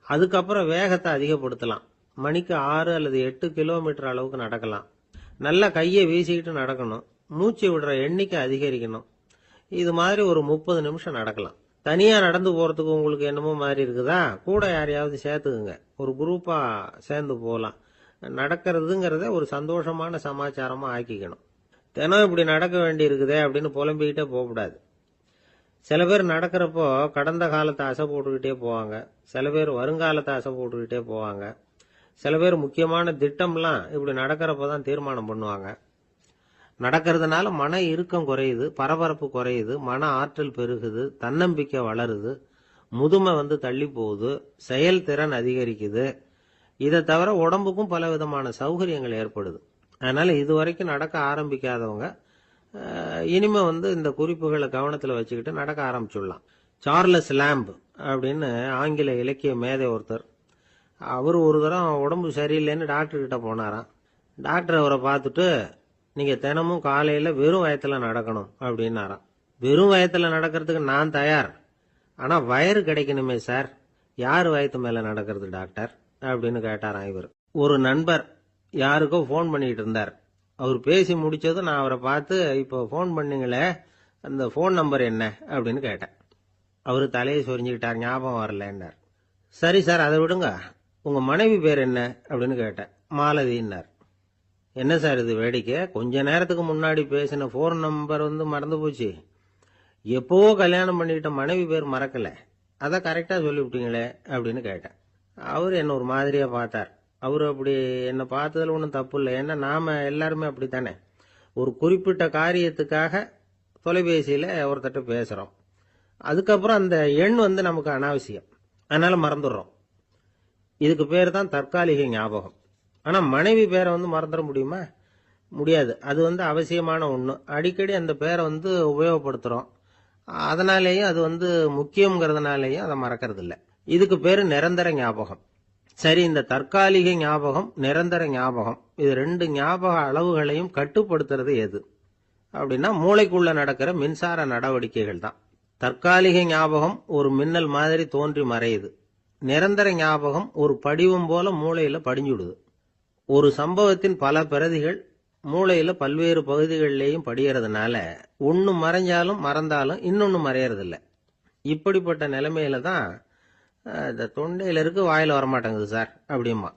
அதுக்கப்புறம் வேகத்தை அதிகப்படுத்தலாம். மணிக்கு 6 அல்லது 8 கிலோமீட்டர் அளவுக்கு நடக்கலாம். நல்லா கையை வீசிக்கிட்டு நடக்கணும். மூச்சு விடுற எண்ணிக்கை அதிகரிக்கணும். இது மாதிரி ஒரு 30 நிமிஷம் நடக்கலாம். தனியா நடந்து போறதுக்கு உங்களுக்கு என்னமோ மாதிரி இருக்குதா? கூட யாரையாவது சேர்த்துக்குங்க, ஒரு குரூப்பா சேர்ந்து போகலாம். நடக்கிறதுங்கிறத ஒரு சந்தோஷமான சமாச்சாரமா ஆக்கிக்கணும். தினம் இப்படி நடக்க வேண்டி இருக்குதே அப்படின்னு புலம்பிக்கிட்டே போகக்கூடாது. சில பேர் நடக்கிறப்போ கடந்த காலத்தை ஆசை போட்டுக்கிட்டே போவாங்க, சில பேர் வருங்காலத்தை ஆசை போட்டுக்கிட்டே போவாங்க, சில பேர் முக்கியமான திட்டம்லாம் இப்படி நடக்கிறப்ப தான் தீர்மானம் பண்ணுவாங்க. நடக்கிறதுனால மன இறுக்கம் குறையுது, பரபரப்பு குறையுது, மன ஆற்றல் பெருகுது, தன்னம்பிக்கை வளருது, முதுமை தள்ளி போகுது, செயல்திறன் அதிகரிக்குது. இதை தவிர உடம்புக்கும் பல விதமான சௌகரியங்கள் ஏற்படுது. அதனால இதுவரைக்கும் நடக்க ஆரம்பிக்காதவங்க இனிமே இந்த குறிப்புகளை கவனத்தில் வச்சுக்கிட்டு நடக்க ஆரம்பிச்சுடலாம். சார்லஸ் லேம்ப் அப்படின்னு ஆங்கில இலக்கிய மேதை ஒருத்தர், அவர் ஒரு தரம் உடம்பு சரியில்லைன்னு டாக்டர் கிட்ட போனாராம். டாக்டர் அவரை பார்த்துட்டு, நீங்க தினமும் காலையில வெறும் வயத்துல நடக்கணும் அப்படின்னாராம். வெறும் வயத்துல நடக்கிறதுக்கு நான் தயார், ஆனா வயிறு கிடைக்கணுமே சார், யார் வயத்து மேல நடக்கிறது டாக்டர் அப்படின்னு கேட்டாராம் இவர். ஒரு நண்பர் யாருக்கோ போன் பண்ணிட்டு இருந்தார். அவர் பேசி முடிச்சதும் நான் அவரை பார்த்து, இப்போ போன் பண்ணீங்களே அந்த போன் நம்பர் என்ன அப்படின்னு கேட்டேன். அவரு தலையை சொரிஞ்சுக்கிட்டார், ஞாபகம் வரலன்னார். சரி சார் அதை விடுங்க, உங்க மனைவி பேர் என்ன அப்படின்னு கேட்டேன். மாலதின்னார். என்ன சார் இது வேடிக்கை, கொஞ்ச நேரத்துக்கு முன்னாடி பேசின போன் நம்பர் மறந்து போச்சு, எப்பவோ கல்யாணம் பண்ணிக்கிட்ட மனைவி பேர் மறக்கல, அதை கரெக்டா சொல்லிவிட்டீங்களே அப்படின்னு கேட்டேன். அவரு என்ன ஒரு மாதிரியா பார்த்தார். அவரு அப்படி என்ன பார்த்ததுல ஒன்றும் தப்பு இல்லை, ஏன்னா நாம எல்லாருமே அப்படித்தானே, ஒரு குறிப்பிட்ட காரியத்துக்காக தொலைபேசியில ஒருத்தட்ட பேசுறோம், அதுக்கப்புறம் அந்த எண் நமக்கு அனாவசியம், அதனால மறந்துடுறோம். இதுக்கு பேர் தான் தற்காலிக ஞாபகம். ஆனா மனைவி பேரை மறந்துட முடியுமா? முடியாது. அது அவசியமான ஒண்ணு. அடிக்கடி அந்த பேரை உபயோகப்படுத்துறோம், அதனாலேயும் அது முக்கியங்கிறதுனாலேயும் அதை மறக்கிறது இல்லை. இதுக்கு பேரு நிரந்தர ஞாபகம். சரி, இந்த தற்காலிக ஞாபகம், நிரந்தர ஞாபகம், இது ரெண்டு ஞாபக அளவுகளையும் கட்டுப்படுத்துறது எது அப்படின்னா மூளைக்குள்ள நடக்கிற மின்சார நடவடிக்கைகள் தான். தற்காலிக ஞாபகம் ஒரு மின்னல் மாதிரி தோன்றி மறையுது, நிரந்தர ஞாபகம் ஒரு படிவம் போல மூளையில படிஞ்சுடுது. ஒரு சம்பவத்தின் பல பிரதிகள் மூளையில பல்வேறு பகுதிகளிலேயும் படியறதுனால ஒன்னு மறைஞ்சாலும் மறந்தாலும் இன்னொன்னு மறையறதில்ல. இப்படிப்பட்ட நிலைமையில தான் இந்த தொண்டையில இருக்கு, வாயில வரமாட்டேங்குது சார் அப்படிமா.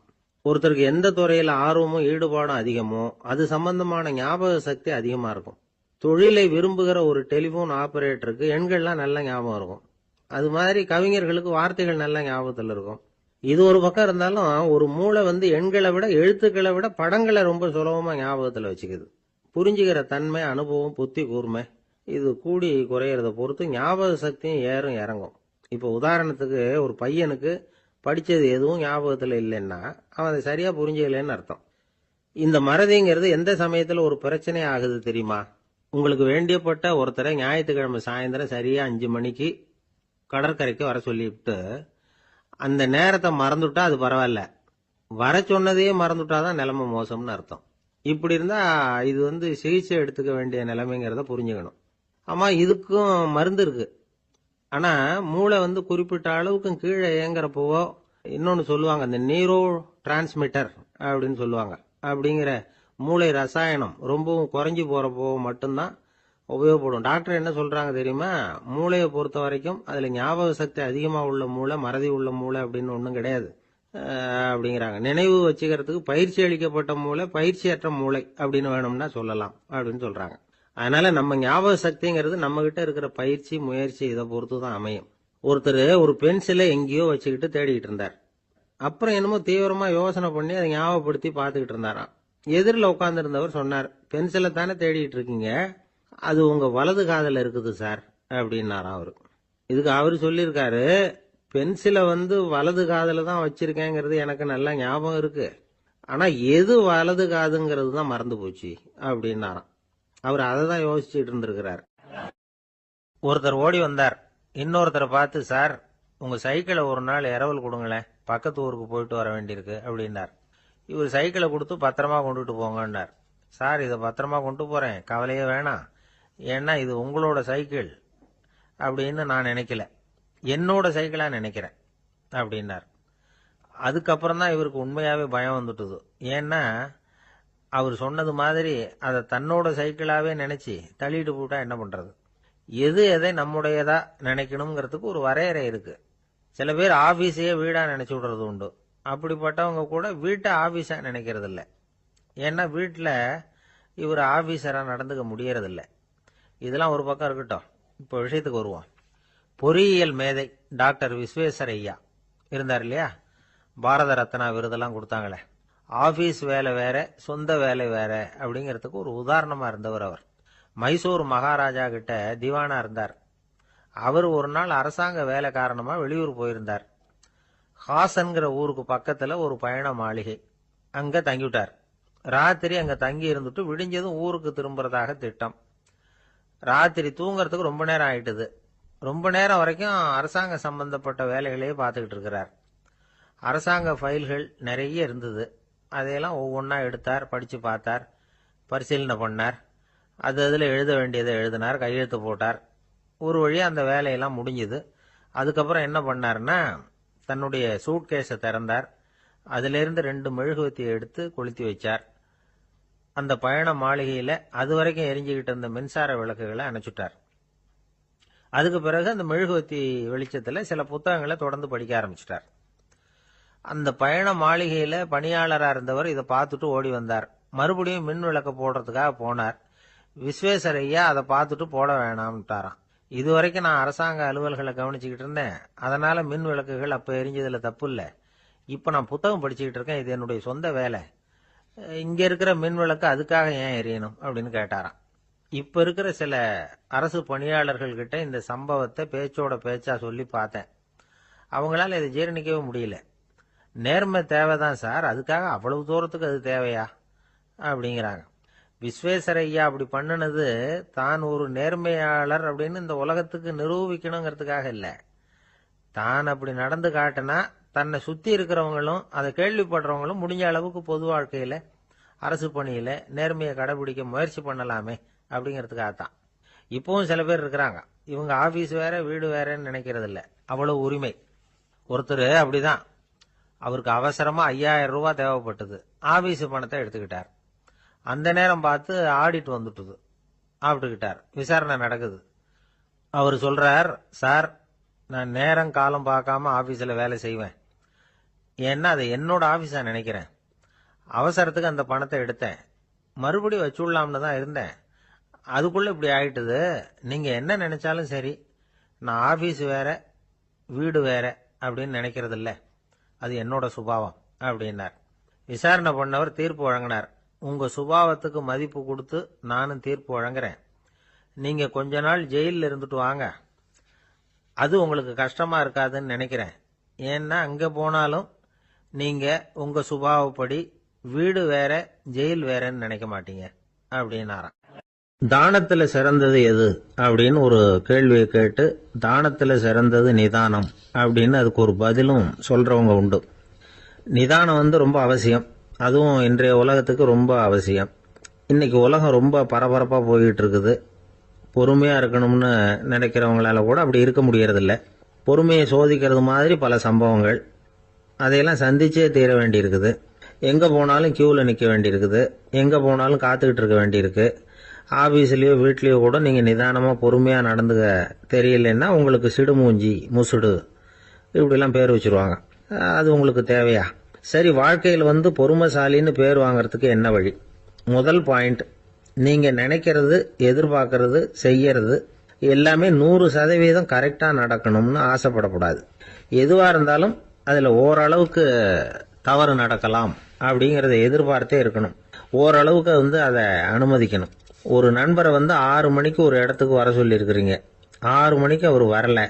ஒருத்தருக்கு எந்த துறையில ஆர்வமும் ஈடுபாடும் அதிகமோ அது சம்பந்தமான ஞாபக சக்தி அதிகமா இருக்கும். தொழிலை விரும்புகிற ஒரு டெலிபோன் ஆபரேட்டருக்கு எண்கள்லாம் நல்ல ஞாபகம் இருக்கும். அது மாதிரி கவிஞர்களுக்கு வார்த்தைகள் நல்ல ஞாபகத்தில் இருக்கும். இது ஒரு பக்கம் இருந்தாலும் ஒரு மூளை எண்களை விட எழுத்துக்களை விட படங்களை ரொம்ப சுலபமா ஞாபகத்துல வச்சுக்குது. புரிஞ்சுக்கிற தன்மை, அனுபவம், புத்தி கூர்மை இது கூடி குறையறத பொறுத்து ஞாபக சக்தியும் ஏறும் இறங்கும். இப்ப உதாரணத்துக்கு ஒரு பையனுக்கு படிச்சது எதுவும் ஞாபகத்துல இல்லைன்னா அவன் அதை சரியா புரிஞ்சுக்கலன்னு அர்த்தம். இந்த மறதிங்கிறது எந்த சமயத்துல ஒரு பிரச்சனை ஆகுது தெரியுமா? உங்களுக்கு வேண்டியப்பட்ட ஒருத்தரை ஞாயிற்றுக்கிழமை சாயந்தரம் சரியா 5 மணிக்கு கடற்கரைக்கு வர சொல்லிவிட்டு அந்த நேரத்தை மறந்துட்டா அது பரவாயில்ல, வர சொன்னதையே மறந்துட்டாதான் நிலைமை மோசம்னு அர்த்தம். இப்படி இருந்தா இது சிகிச்சை எடுத்துக்க வேண்டிய நிலைமைங்கிறத புரிஞ்சுக்கணும். ஆமா, இதுக்கும் மருந்து இருக்கு. ஆனா மூளை குறிப்பிட்ட அளவுக்கு கீழே இயங்குறப்போ இன்னொன்னு சொல்லுவாங்க, இந்த நியூரோ டிரான்ஸ்மிட்டர் அப்படின்னு சொல்லுவாங்க. அப்படிங்கிற மூளை ரசாயனம் ரொம்பவும் குறைஞ்சி போறப்போ மட்டும்தான் உபயோகப்படும். டாக்டர் என்ன சொல்றாங்க தெரியுமா? மூளையை பொறுத்த வரைக்கும் அதுல ஞாபக சக்தி அதிகமா உள்ள மூளை, மறதி உள்ள மூளை அப்படின்னு ஒண்ணும் கிடையாது அப்படிங்கிறாங்க. நினைவு வச்சுக்கிறதுக்கு பயிற்சி அளிக்கப்பட்ட மூளை, பயிற்சியற்ற மூளை அப்படின்னு வேணும்னா சொல்லலாம் அப்படின்னு சொல்றாங்க. அதனால நம்ம ஞாபக சக்திங்கிறது நம்ம கிட்ட இருக்கிற பயிற்சி, முயற்சி இதை பொறுத்து தான் அமையும். ஒருத்தர் ஒரு பென்சிலை எங்கேயோ வச்சுக்கிட்டு தேடிக்கிட்டு இருந்தார். அப்புறம் என்னமோ தீவிரமா யோசனை பண்ணி அதை ஞாபகப்படுத்தி பார்த்துக்கிட்டு இருந்தாராம். எதிரில் உட்கார்ந்து இருந்தவர் சொன்னார், பென்சிலை தானே தேடிட்டு இருக்கீங்க, அது உங்க வலது காதுல இருக்குது சார் அப்படின்னாராம் அவரு. இதுக்கு அவரு சொல்லியிருக்காரு, பென்சிலை வலது காதுல தான் வச்சிருக்கேங்கிறது எனக்கு நல்லா ஞாபகம் இருக்கு, ஆனா எது வலது காதுங்கிறது தான் மறந்து போச்சு அப்படின்னாராம். அவர் அதை தான் யோசிச்சுட்டு இருந்திருக்கிறார். ஒருத்தர் ஓடி வந்தார், இன்னொருத்தரை பார்த்து, சார் உங்க சைக்கிளை ஒரு நாள் இரவல் கொடுங்களேன், பக்கத்து ஊருக்கு போயிட்டு வர வேண்டியிருக்கு அப்படின்னார். இவர் சைக்கிளை கொடுத்து பத்திரமா கொண்டுட்டு போங்கன்னார். சார் இதை பத்திரமா கொண்டு போறேன், கவலையே வேணாம், ஏன்னா இது உங்களோட சைக்கிள் அப்படின்னு நான் நினைக்கல, என்னோட சைக்கிளா நினைக்கிறேன் அப்படின்னார். அதுக்கப்புறம் தான் இவருக்கு உண்மையாவே பயம் வந்துட்டுது. ஏன்னா அவர் சொன்னது மாதிரி அதை தன்னோட சைக்கிளாவே நினைச்சு தள்ளிட்டு போட்டா என்ன பண்றது? எது எதை நம்முடையதா நினைக்கணுங்கிறதுக்கு ஒரு வரையறை இருக்கு. சில பேர் ஆபீஸையே வீடா நினைச்சு விடுறது உண்டு. அப்படிப்பட்டவங்க கூட வீட்டை ஆபீஸா நினைக்கிறது இல்ல. ஏன்னா வீட்டில் இவர் ஆபீசரா நடந்துக்க முடியறதில்ல. இதெல்லாம் ஒரு பக்கம் இருக்கட்டும். இப்போ விஷயத்துக்கு வருவோம். பொறியியல் மேதை டாக்டர் விஸ்வேஸ்வரய்யா இருந்தார் இல்லையா, பாரத ரத்னா விருதெல்லாம் கொடுத்தாங்களே. ஆபீஸ் வேலை வேற, சொந்த வேலை வேற அப்படிங்கிறதுக்கு ஒரு உதாரணமா இருந்தவர் அவர். மைசூர் மகாராஜா கிட்ட திவானா இருந்தார். அவர் ஒரு நாள் அரசாங்க வேலை காரணமா வெளியூர் போயிருந்தார். ஹாசன்கிற ஊருக்கு பக்கத்துல ஒரு பயண மாளிகை, அங்க தங்கிவிட்டார். ராத்திரி அங்க தங்கி இருந்துட்டு விடிஞ்சதும் ஊருக்கு திரும்புறதாக திட்டம். ராத்திரி தூங்கறதுக்கு ரொம்ப நேரம் ஆயிட்டுது. ரொம்ப நேரம் வரைக்கும் அரசாங்க சம்பந்தப்பட்ட வேலைகளையே பார்த்துக்கிட்டு இருக்கிறார். அரசாங்க ஃபைல்கள் நிறைய இருந்தது. அதையெல்லாம் ஒவ்வொன்றா எடுத்தார், படிச்சு பார்த்தார், பரிசீலனை பண்ணார். அதில் எழுத வேண்டியதை எழுதினார், கையெழுத்து போட்டார். ஒரு வழியாக அந்த வேலையெல்லாம் முடிஞ்சுது. அதுக்கப்புறம் என்ன பண்ணார்னா, தன்னுடைய சூட்கேஸை திறந்தார். அதிலிருந்து 2 மெழுகுவத்தியை எடுத்து கொளுத்தி வச்சார். அந்த பயண மாளிகையில் அது வரைக்கும் எரிஞ்சுக்கிட்டு இருந்த மின்சார விளக்குகளை அணைச்சுட்டார். அதுக்கு பிறகு அந்த மெழுகுவத்தி வெளிச்சத்தில் சில புத்தகங்களை தொடர்ந்து படிக்க ஆரம்பிச்சிட்டார். அந்த பயண மாளிகையில் பணியாளராக இருந்தவர் இதை பார்த்துட்டு ஓடி வந்தார். மறுபடியும் மின் விளக்க போடுறதுக்காக போனார். விஸ்வேஸ்வரய்யா அதை பார்த்துட்டு போட வேணாம்ட்டாராம். இதுவரைக்கும் நான் அரசாங்க அலுவல்களை கவனிச்சுக்கிட்டு இருந்தேன், அதனால மின் விளக்குகள் அப்போ எரிஞ்சதுல தப்பு இல்லை. இப்போ நான் புத்தகம் படிச்சுக்கிட்டு இருக்கேன், இது என்னுடைய சொந்த வேலை. இங்க இருக்கிற மின் விளக்கு அதுக்காக ஏன் எரியணும் அப்படின்னு கேட்டாராம். இப்ப இருக்கிற சில அரசு பணியாளர்கள் கிட்ட இந்த சம்பவத்தை பேச்சோட பேச்சா சொல்லி பார்த்தேன். அவங்களால இதை ஜீரணிக்கவே முடியல. நேர்மை தேவைதான் சார், அதுக்காக அவ்வளவு தூரத்துக்கு அது தேவையா அப்படிங்கிறாங்க. விஸ்வேஸ்வரய்யா அப்படி பண்ணினது தான் ஒரு நேர்மையாளர் அப்படின்னு இந்த உலகத்துக்கு நிரூபிக்கணுங்கிறதுக்காக இல்ல. தான் அப்படி நடந்து காட்டினா தன்னை சுத்தி இருக்கிறவங்களும் அதை கேள்விப்படுறவங்களும் முடிஞ்ச அளவுக்கு பொது வாழ்க்கையில அரசு பணியில நேர்மையை கடைபிடிக்க முயற்சி பண்ணலாமே அப்படிங்கிறதுக்காகத்தான். இப்பவும் சில பேர் இருக்கிறாங்க, இவங்க ஆபீஸ் வேற வீடு வேறன்னு நினைக்கிறது இல்ல, அவ்வளவு உரிமை. ஒருத்தர் அப்படிதான், அவருக்கு அவசரமா 5000 ரூபாய் தேவைப்பட்டது. ஆபீஸ் பணத்தை எடுத்துக்கிட்டார். அந்த நேரம் பார்த்து ஆடிட் வந்துட்டுது. ஆப்பிட்டுக்கிட்டார். விசாரணை நடக்குது. அவர் சொல்றார், சார் நான் நேரம் காலம் பார்க்காம ஆபீஸ்ல வேலை செய்வேன். ஏன்னா அதை என்னோட ஆபீஸா நினைக்கிறேன். அவசரத்துக்கு அந்த பணத்தை எடுத்தேன், மறுபடியும் வச்சுடலாம்னு தான் இருந்தேன். அதுக்குள்ள இப்படி ஆயிட்டுது. நீங்க என்ன நினைச்சாலும் சரி, நான் ஆபீஸ் வேற வீடு வேற அப்படின்னு நினைக்கிறது இல்ல, அது என்னோட சுபாவம் அப்படின்னார். விசாரணை பண்ணவர் தீர்ப்பு வழங்கினார். உங்க சுபாவத்துக்கு மதிப்பு கொடுத்து நானும் தீர்ப்பு வழங்குறேன். நீங்க கொஞ்ச நாள் ஜெயிலில் இருந்துட்டு வாங்க, அது உங்களுக்கு கஷ்டமா இருக்காதுன்னு நினைக்கிறேன். ஏன்னா அங்க போனாலும் நீங்க உங்க சுபாவப்படி வீடு வேற ஜெயில் வேறன்னு நினைக்க மாட்டீங்க அப்படின்னாராம். தானத்துல சிறந்தது எது அப்படின்னு ஒரு கேள்வியை கேட்டு, தானத்துல சிறந்தது நிதானம் அப்படின்னு அதுக்கு ஒரு பதிலும் சொல்றவங்க உண்டு. நிதானம் ரொம்ப அவசியம், அதுவும் இன்றைய உலகத்துக்கு ரொம்ப அவசியம். இன்னைக்கு உலகம் ரொம்ப பரபரப்பா போயிட்டு இருக்குது. பொறுமையா இருக்கணும்னு நினைக்கிறவங்களால கூட அப்படி இருக்க முடியறதில்ல. பொறுமையை சோதிக்கிறது மாதிரி பல சம்பவங்கள், அதையெல்லாம் சந்திச்சே தீர வேண்டியிருக்குது. எங்க போனாலும் கியூல நிக்க வேண்டியிருக்குது, எங்க போனாலும் காத்துக்கிட்டு இருக்க வேண்டியிருக்கு. ஆபீஸ்லயோ வீட்லயோ கூட நீங்க நிதானமா பொறுமையா நடந்துக்க தெரியலன்னா உங்களுக்கு சிடுமூஞ்சி முசுடு இப்படிலாம் பேர் வச்சிருவாங்க. அது உங்களுக்கு தேவையா? சரி, வாழ்க்கையில் பொறுமைசாலின்னு பேர் வாங்கறதுக்கு என்ன வழி? முதல் பாயிண்ட், நீங்க நினைக்கிறது, எதிர்பார்க்கறது, செய்யறது எல்லாமே 100% கரெக்டா நடக்கணும்னு ஆசைப்படக்கூடாது. எதுவா இருந்தாலும் அதுல ஓரளவுக்கு தவறு நடக்கலாம் அப்படிங்கறத எதிர்பார்த்தே இருக்கணும். ஓரளவுக்கு அதை அனுமதிக்கணும். ஒரு நண்பரை 6 மணிக்கு ஒரு இடத்துக்கு வர சொல்லி இருக்கிறீங்க. 6 மணிக்கு அவர் வரல,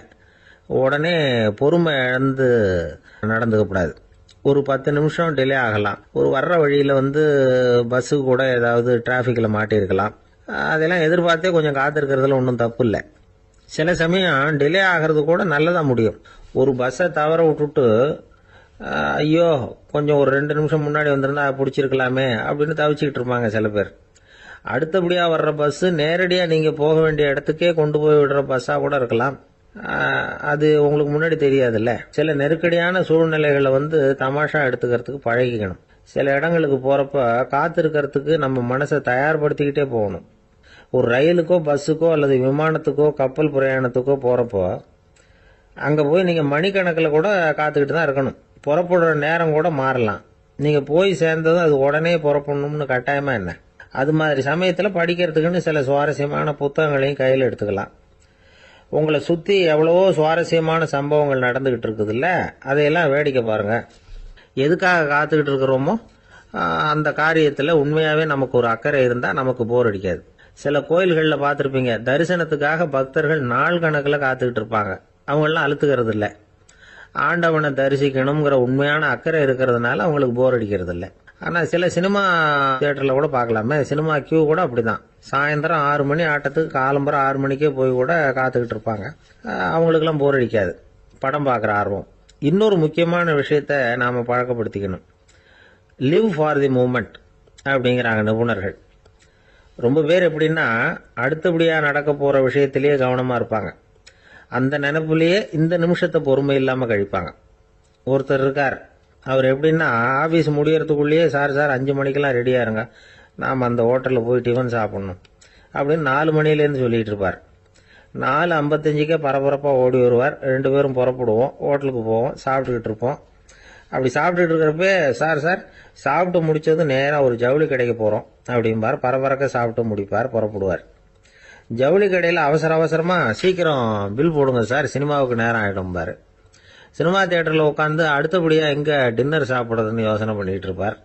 உடனே பொறுமை இழந்து நடந்துக்கப்படாது. ஒரு 10 நிமிஷம் டிலே ஆகலாம். ஒரு வர்ற வழியில பஸ்ஸு கூட ஏதாவது டிராபிக்ல மாட்டிருக்கலாம். அதெல்லாம் எதிர்பார்த்தே கொஞ்சம் காத்திருக்கிறதுல ஒன்றும் தப்பு இல்லை. சில சமயம் டிலே ஆகிறது கூட நல்லதா முடியும். ஒரு பஸ்ஸை தவற விட்டுட்டு ஐயோ கொஞ்சம் ஒரு 2 நிமிஷம் முன்னாடி வந்திருந்தா பிடிச்சிருக்கலாமே அப்படின்னு தவிச்சுக்கிட்டு இருப்பாங்க சில பேர். அடுத்தபடியா வர்ற பஸ் நேரடியா நீங்க போக வேண்டிய இடத்துக்கே கொண்டு போய் விடுற பஸ்ஸா கூட இருக்கலாம். அது உங்களுக்கு முன்னாடி தெரியாதுல்ல. சில நெருக்கடியான சூழ்நிலைகளை தமாஷா எடுத்துக்கிறதுக்கு பழகிக்கணும். சில இடங்களுக்கு போறப்ப காத்திருக்கிறதுக்கு நம்ம மனசை தயார்படுத்திக்கிட்டே போகணும். ஒரு ரயிலுக்கோ பஸ்ஸுக்கோ அல்லது விமானத்துக்கோ கப்பல் பிரயாணத்துக்கோ போறப்போ அங்க போய் நீங்க மணிக்கணக்கில் கூட காத்துக்கிட்டு தான் இருக்கணும். புறப்படுற நேரம் கூட மாறலாம். நீங்கள் போய் சேர்ந்ததும் அது உடனே புறப்படணும்னு கட்டாயமாக என்ன? அது மாதிரி சமயத்தில் படிக்கிறதுக்குன்னு சில சுவாரஸ்யமான புத்தகங்களையும் கையில் எடுத்துக்கலாம். உங்களை சுற்றி எவ்வளவோ சுவாரஸ்யமான சம்பவங்கள் நடந்துக்கிட்டு இருக்குதுல்ல, அதையெல்லாம் வேடிக்கை பாருங்கள். எதுக்காக காத்துக்கிட்டு இருக்கிறோமோ அந்த காரியத்தில் உண்மையாகவே நமக்கு ஒரு அக்கறை இருந்தால் நமக்கு போர் அடிக்காது. சில கோயில்களில் பார்த்துருப்பீங்க, தரிசனத்துக்காக பக்தர்கள் நாள் கணக்கில் காத்துக்கிட்டு இருப்பாங்க. அவங்களெலாம் அழுத்துக்கிறது இல்லை. ஆண்டவனை தரிசிக்கணுங்கிற உண்மையான அக்கறை இருக்கிறதுனால அவங்களுக்கு போர் அடிக்கிறது இல்லை. ஆனால் சில சினிமா தியேட்டரில் கூட பார்க்கலாமே, சினிமா கியூ கூட அப்படி தான். சாயந்தரம் 6 மணி ஆட்டத்துக்கு காலம்பரம் 6 மணிக்கே போய் கூட காத்துக்கிட்டு இருப்பாங்க. அவங்களுக்கெல்லாம் போர் அடிக்காது, படம் பார்க்குற ஆர்வம். இன்னொரு முக்கியமான விஷயத்தை நாம் பழக்கப்படுத்திக்கணும். லிவ் ஃபார் தி மூமெண்ட் அப்படிங்கிறாங்க நிபுணர்கள். ரொம்ப பேர் எப்படின்னா அடுத்தபடியாக நடக்க போகிற விஷயத்திலேயே கவனமாக இருப்பாங்க. அந்த நினைப்புலேயே இந்த நிமிஷத்தை பொறுமை இல்லாமல் கழிப்பாங்க. ஒருத்தர் இருக்கார், அவர் எப்படின்னா ஆஃபீஸ் முடியறதுக்குள்ளேயே சார் 5 மணிக்கெல்லாம் ரெடியாக இருங்க, நாம் அந்த ஹோட்டலில் போய் டிஃபன் சாப்பிட்ணும் அப்படின்னு 4 மணிலேருந்து சொல்லிகிட்டு இருப்பார். 4:55 பரபரப்பாக ஓடி வருவார். 2 பேரும் புறப்படுவோம், ஹோட்டலுக்கு போவோம், சாப்பிட்டுக்கிட்டு இருப்போம். அப்படி சாப்பிட்டுட்டு இருக்கிறப்ப சார் சாப்பிட்டு முடிச்சது நேராக ஒரு ஜவுளி கடைக்கு போகிறோம் அப்படிம்பார். பரபரக்க சாப்பிட்டு முடிப்பார், புறப்படுவார். ஜவுளி கடையில் அவசரமாக சீக்கிரம் பில் போடுங்க சார், சினிமாவுக்கு நேரம் ஆகிடும்பார். சினிமா தியேட்டரில் உட்காந்து அடுத்தபடியாக எங்கே டின்னர் சாப்பிட்றதுன்னு யோசனை பண்ணிகிட்டு இருப்பார்.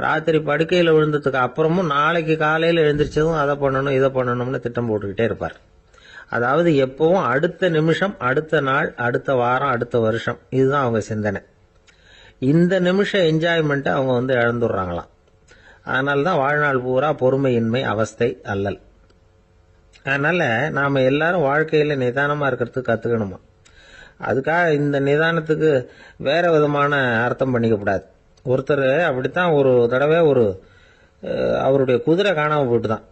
ராத்திரி படுக்கையில் விழுந்ததுக்கு அப்புறமும் நாளைக்கு காலையில் எழுந்திரிச்சதும் அதை பண்ணணும் இதை பண்ணணும்னு திட்டம் போட்டுக்கிட்டே இருப்பார். அதாவது எப்பவும் அடுத்த நிமிஷம், அடுத்த நாள், அடுத்த வாரம், அடுத்த வருஷம், இதுதான் அவங்க சிந்தனை. இந்த நிமிஷம் என்ஜாய்மெண்ட்டை அவங்க இழந்துடுறாங்களாம். அதனால தான் வாழ்நாள் பூரா பொறுமையின்மை, அவஸ்தை, அல்லல். அதனால் நாம் எல்லாரும் வாழ்க்கையில் நிதானமாக இருக்கிறதுக்கு கற்றுக்கணுமா. அதுக்காக இந்த நிதானத்துக்கு வேறு விதமான அர்த்தம் பண்ணிக்கக்கூடாது. ஒருத்தர் அப்படித்தான் ஒரு தடவை அவருடைய குதிரை காணாமல் போயிட்டு தான்.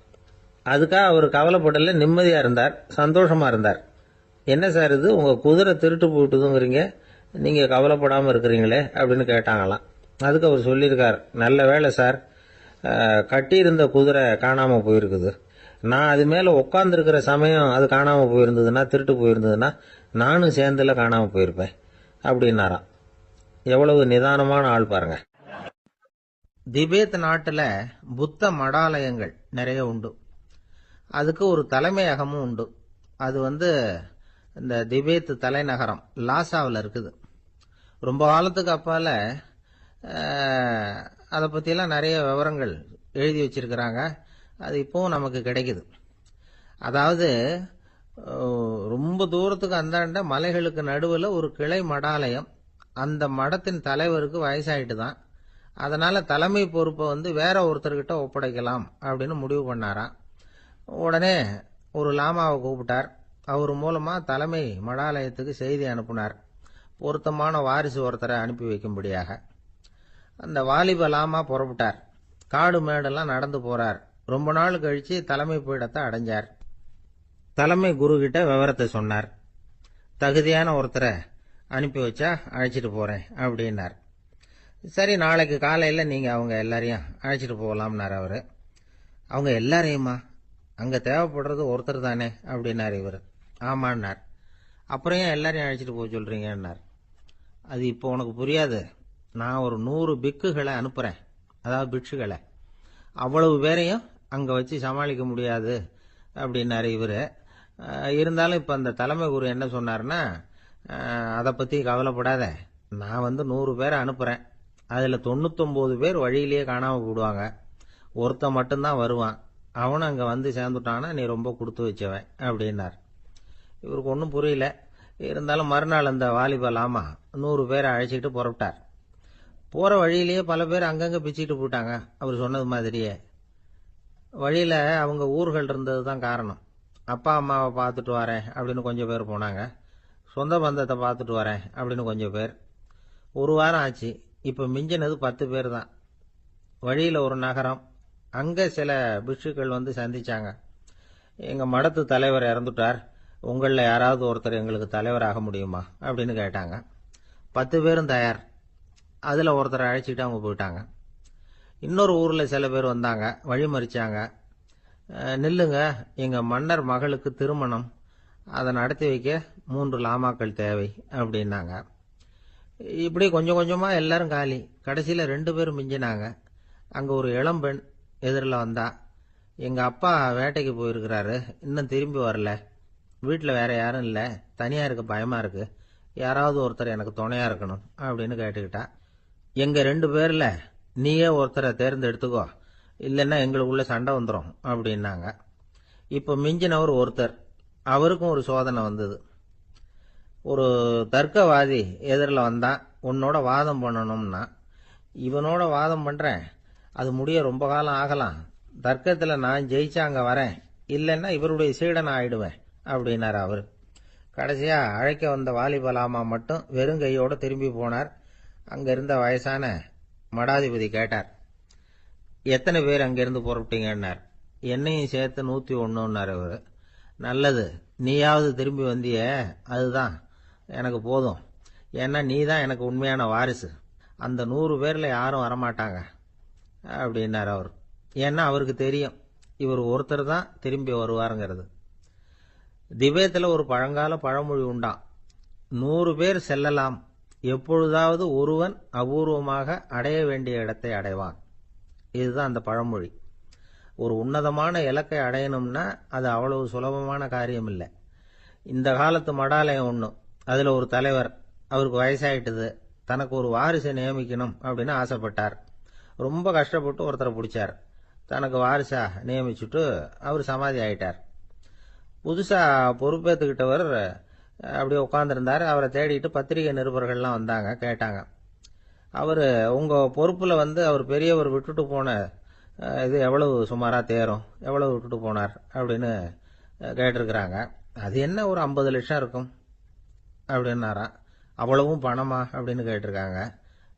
அதுக்காக அவர் கவலைப்படல, நிம்மதியாக இருந்தார், சந்தோஷமாக இருந்தார். என்ன சார் இது, உங்கள் குதிரை திருட்டு போயிட்டுதுங்கிறீங்க, நீங்கள் கவலைப்படாமல் இருக்கிறீங்களே அப்படின்னு கேட்டாங்களாம். அதுக்கு அவர் சொல்லியிருக்கார், நல்ல வேலை சார், கட்டியிருந்த குதிரை காணாமல் போயிருக்குது. நான் அது மேலே உட்காந்துருக்கிற சமயம் அது காணாமல் போயிருந்ததுன்னா, திருட்டு போயிருந்ததுன்னா நானும் சேர்ந்துல காணாமல் போயிருப்பேன் அப்படின்னாராம். எவ்வளவு நிதானமான ஆள் பாருங்க. திபேத் நாட்டில் புத்த மடாலயங்கள் நிறைய உண்டு. அதுக்கு ஒரு தலைமையகமும் உண்டு. அது இந்த திபேத் தலைநகரம் லாசாவில் இருக்குது. ரொம்ப காலத்துக்கு அப்பால் அதை பற்றியெல்லாம் நிறைய விவரங்கள் எழுதி வச்சிருக்கிறாங்க. அது இப்போவும் நமக்கு கிடைக்குது. அதாவது ரொம்ப தூரத்துக்கு அந்தாண்ட மலைகளுக்கு நடுவில் ஒரு கிளை மடாலயம். அந்த மடத்தின் தலைவருக்கு வயசாயிட்டு தான். அதனால் தலைமை பொறுப்பை வேற ஒருத்தர்கிட்ட ஒப்படைக்கலாம் அப்படின்னு முடிவு பண்ணாராம். உடனே ஒரு லாமாவை கூப்பிட்டார். அவர் மூலமாக தலைமை மடாலயத்துக்கு செய்தி அனுப்புனார், பொருத்தமான வாரிசு ஒருத்தரை அனுப்பி வைக்கும்படியாக. அந்த வாலிப லாமா புறப்பட்டார். காடு மேடெல்லாம் நடந்து போறார். ரொம்ப நாள் கழிச்சு தலைமை பீடத்தை அடைஞ்சார். தலைமை குரு கிட்ட விவரத்தை சொன்னார். தகுதியான ஒருத்தரை அனுப்பி வச்சா அழைச்சிட்டு போறேன் அப்படின்னார். சரி, நாளைக்கு காலையில் நீங்கள் அவங்க எல்லாரையும் அழைச்சிட்டு போகலாம்னார் அவர். அவங்க எல்லாரையுமா? அங்கே தேவைப்படுறது ஒருத்தர் தானே அப்படின்னார் இவர். ஆமான்னார். அப்புறம் ஏன் எல்லாரையும் அழைச்சிட்டு போக சொல்கிறீங்கன்னார். அது இப்போ உனக்கு புரியாது. நான் ஒரு 100 பிக்குகளை அனுப்புகிறேன், அதாவது பிட்சுகளை. அவ்வளவு பேரையும் அங்கே வச்சு சமாளிக்க முடியாது அப்படின்னாரு இவர். இருந்தாலும் இப்போ அந்த தலைமை குரு என்ன சொன்னார்னா, அதை பற்றி கவலைப்படாத, நான் 100 பேரை அனுப்புகிறேன். அதில் 99 பேர் வழியிலேயே காணாமல் போடுவாங்க, ஒருத்தன் மட்டும்தான் வருவான். அவனும் அங்கே சேர்ந்துட்டானா நீ ரொம்ப கொடுத்து வச்சவன் அப்படின்னார். இவருக்கு ஒன்றும் புரியல. இருந்தாலும் மறுநாள் அந்த வாலிப லாமா 100 பேரை அழைச்சிக்கிட்டு புறப்பட்டார். போகிற வழியிலேயே பல பேர் அங்கங்கே பிச்சுக்கிட்டு போயிட்டாங்க. அவர் சொன்னது மாதிரியே. வழியில் அவங்க ஊர்கள் இருந்தது தான் காரணம். அப்பா அம்மாவை பார்த்துட்டு வரேன் அப்படின்னு கொஞ்சம் பேர் போனாங்க. சொந்த பந்தத்தை பார்த்துட்டு வரேன் அப்படின்னு கொஞ்சம் பேர். ஒரு வாரம் ஆச்சு. இப்போ மிஞ்சினது 10 பேர் தான். வழியில் ஒரு நகரம். அங்கே சில பிட்சுக்கள் சந்திச்சாங்க. எங்கள் மடத்து தலைவர் இறந்துட்டார், உங்களில் யாராவது ஒருத்தர் எங்களுக்கு தலைவராக முடியுமா அப்படின்னு கேட்டாங்க. 10 பேரும் தயார். அதில் ஒருத்தரை அழைச்சிக்கிட்டு அவங்க போயிட்டாங்க. இன்னொரு ஊரில் சில பேர் வந்தாங்க, வழிமறிச்சாங்க. நில்லுங்க, எங்கள் மன்னர் மகளுக்கு திருமணம், அதை நடத்தி வைக்க 3 லாமாக்கள் தேவை அப்படின்னாங்க. இப்படி கொஞ்சம் கொஞ்சமா எல்லாரும் காலி. கடைசியில 2 பேரும் மிஞ்சினாங்க. அங்க ஒரு இளம்பெண் எதிரில் வந்தா. எங்க அப்பா வேட்டைக்கு போயிருக்கிறாரு, இன்னும் திரும்பி வரல. வீட்டில் வேற யாரும் இல்லை, தனியா இருக்க பயமா இருக்கு, யாராவது ஒருத்தர் எனக்கு துணையா இருக்கணும் அப்படின்னு கேட்டுக்கிட்டா. எங்க 2 பேர்ல நீயே ஒருத்தரை தேர்ந்தெடுத்துக்கோ, இல்லைன்னா எங்களுக்குள்ள சண்டை வந்துடும் அப்படின்னாங்க. இப்ப மிஞ்சினவர் ஒருத்தர். அவருக்கும் ஒரு சோதனை வந்தது. ஒரு தர்க்கவாதி எதிரில் வந்தான். உன்னோட வாதம் பண்ணணும்னா. இவனோட வாதம் பண்றேன், அது முடிய ரொம்ப காலம் ஆகலாம். தர்க்கத்துல நான் ஜெயிச்சா அங்க வரேன், இல்லைன்னா இவருடைய சீடன் ஆயிடுவேன் அப்படின்னாரு அவரு. கடைசியா அழைக்க வந்த வாலிபலாமா மட்டும் வெறும் கையோட திரும்பி போனார். அங்க இருந்த வயசான மடாதிபதி கேட்டார், எத்தனை பேர் அங்கிருந்து புறப்பட்டீங்கன்னார். என்னையும் சேர்த்து 101ன்னார் அவரு. நல்லது, நீயாவது திரும்பி வந்திய, அதுதான் எனக்கு போதும். ஏன்னா நீ தான் எனக்கு உண்மையான வாரிசு. அந்த 100 பேர்ல யாரும் வரமாட்டாங்க அப்படின்னார் அவர். ஏன்னா அவருக்கு தெரியும் இவர் ஒருத்தர் தான் திரும்பி வருவாருங்கிறது. திபேத்தில் ஒரு பழங்கால பழமொழி உண்டாம், 100 பேர் செல்லலாம், எப்பொழுதாவது ஒருவன் அபூர்வமாக அடைய வேண்டிய இடத்தை அடைவான். இதுதான் அந்த பழமொழி. ஒரு உன்னதமான இலக்கை அடையணும்னா அது அவ்வளவு சுலபமான காரியம் இல்லை. இந்த காலத்து மடாலயம் ஒண்ணு, அதுல ஒரு தலைவர், அவருக்கு வயசாயிட்டுது, தனக்கு ஒரு வாரிசை நியமிக்கணும் அப்படின்னு ஆசைப்பட்டார். ரொம்ப கஷ்டப்பட்டு ஒருத்தரை பிடிச்சார். தனக்கு வாரிசா நியமிச்சுட்டு அவர் சமாதி ஆயிட்டார். புதுசா பொறுப்பேற்றுக்கிட்டவர் அப்படியே உட்காந்துருந்தார். அவரை தேடிட்டு பத்திரிகை நிருபர்கள்லாம் வந்தாங்க, கேட்டாங்க. அவர் உங்க பொறுப்புல அவர் பெரியவர் விட்டுட்டு போன இது எவ்வளவு சுமாரா தேரும், எவ்வளவு விட்டுட்டு போனார் அப்படின்னு கேட்டிருக்கிறாங்க. அது என்ன ஒரு 50 லட்சம் இருக்கும் அப்படின்னாராம். அவ்வளவும் பணமா அப்படின்னு கேட்டிருக்காங்க.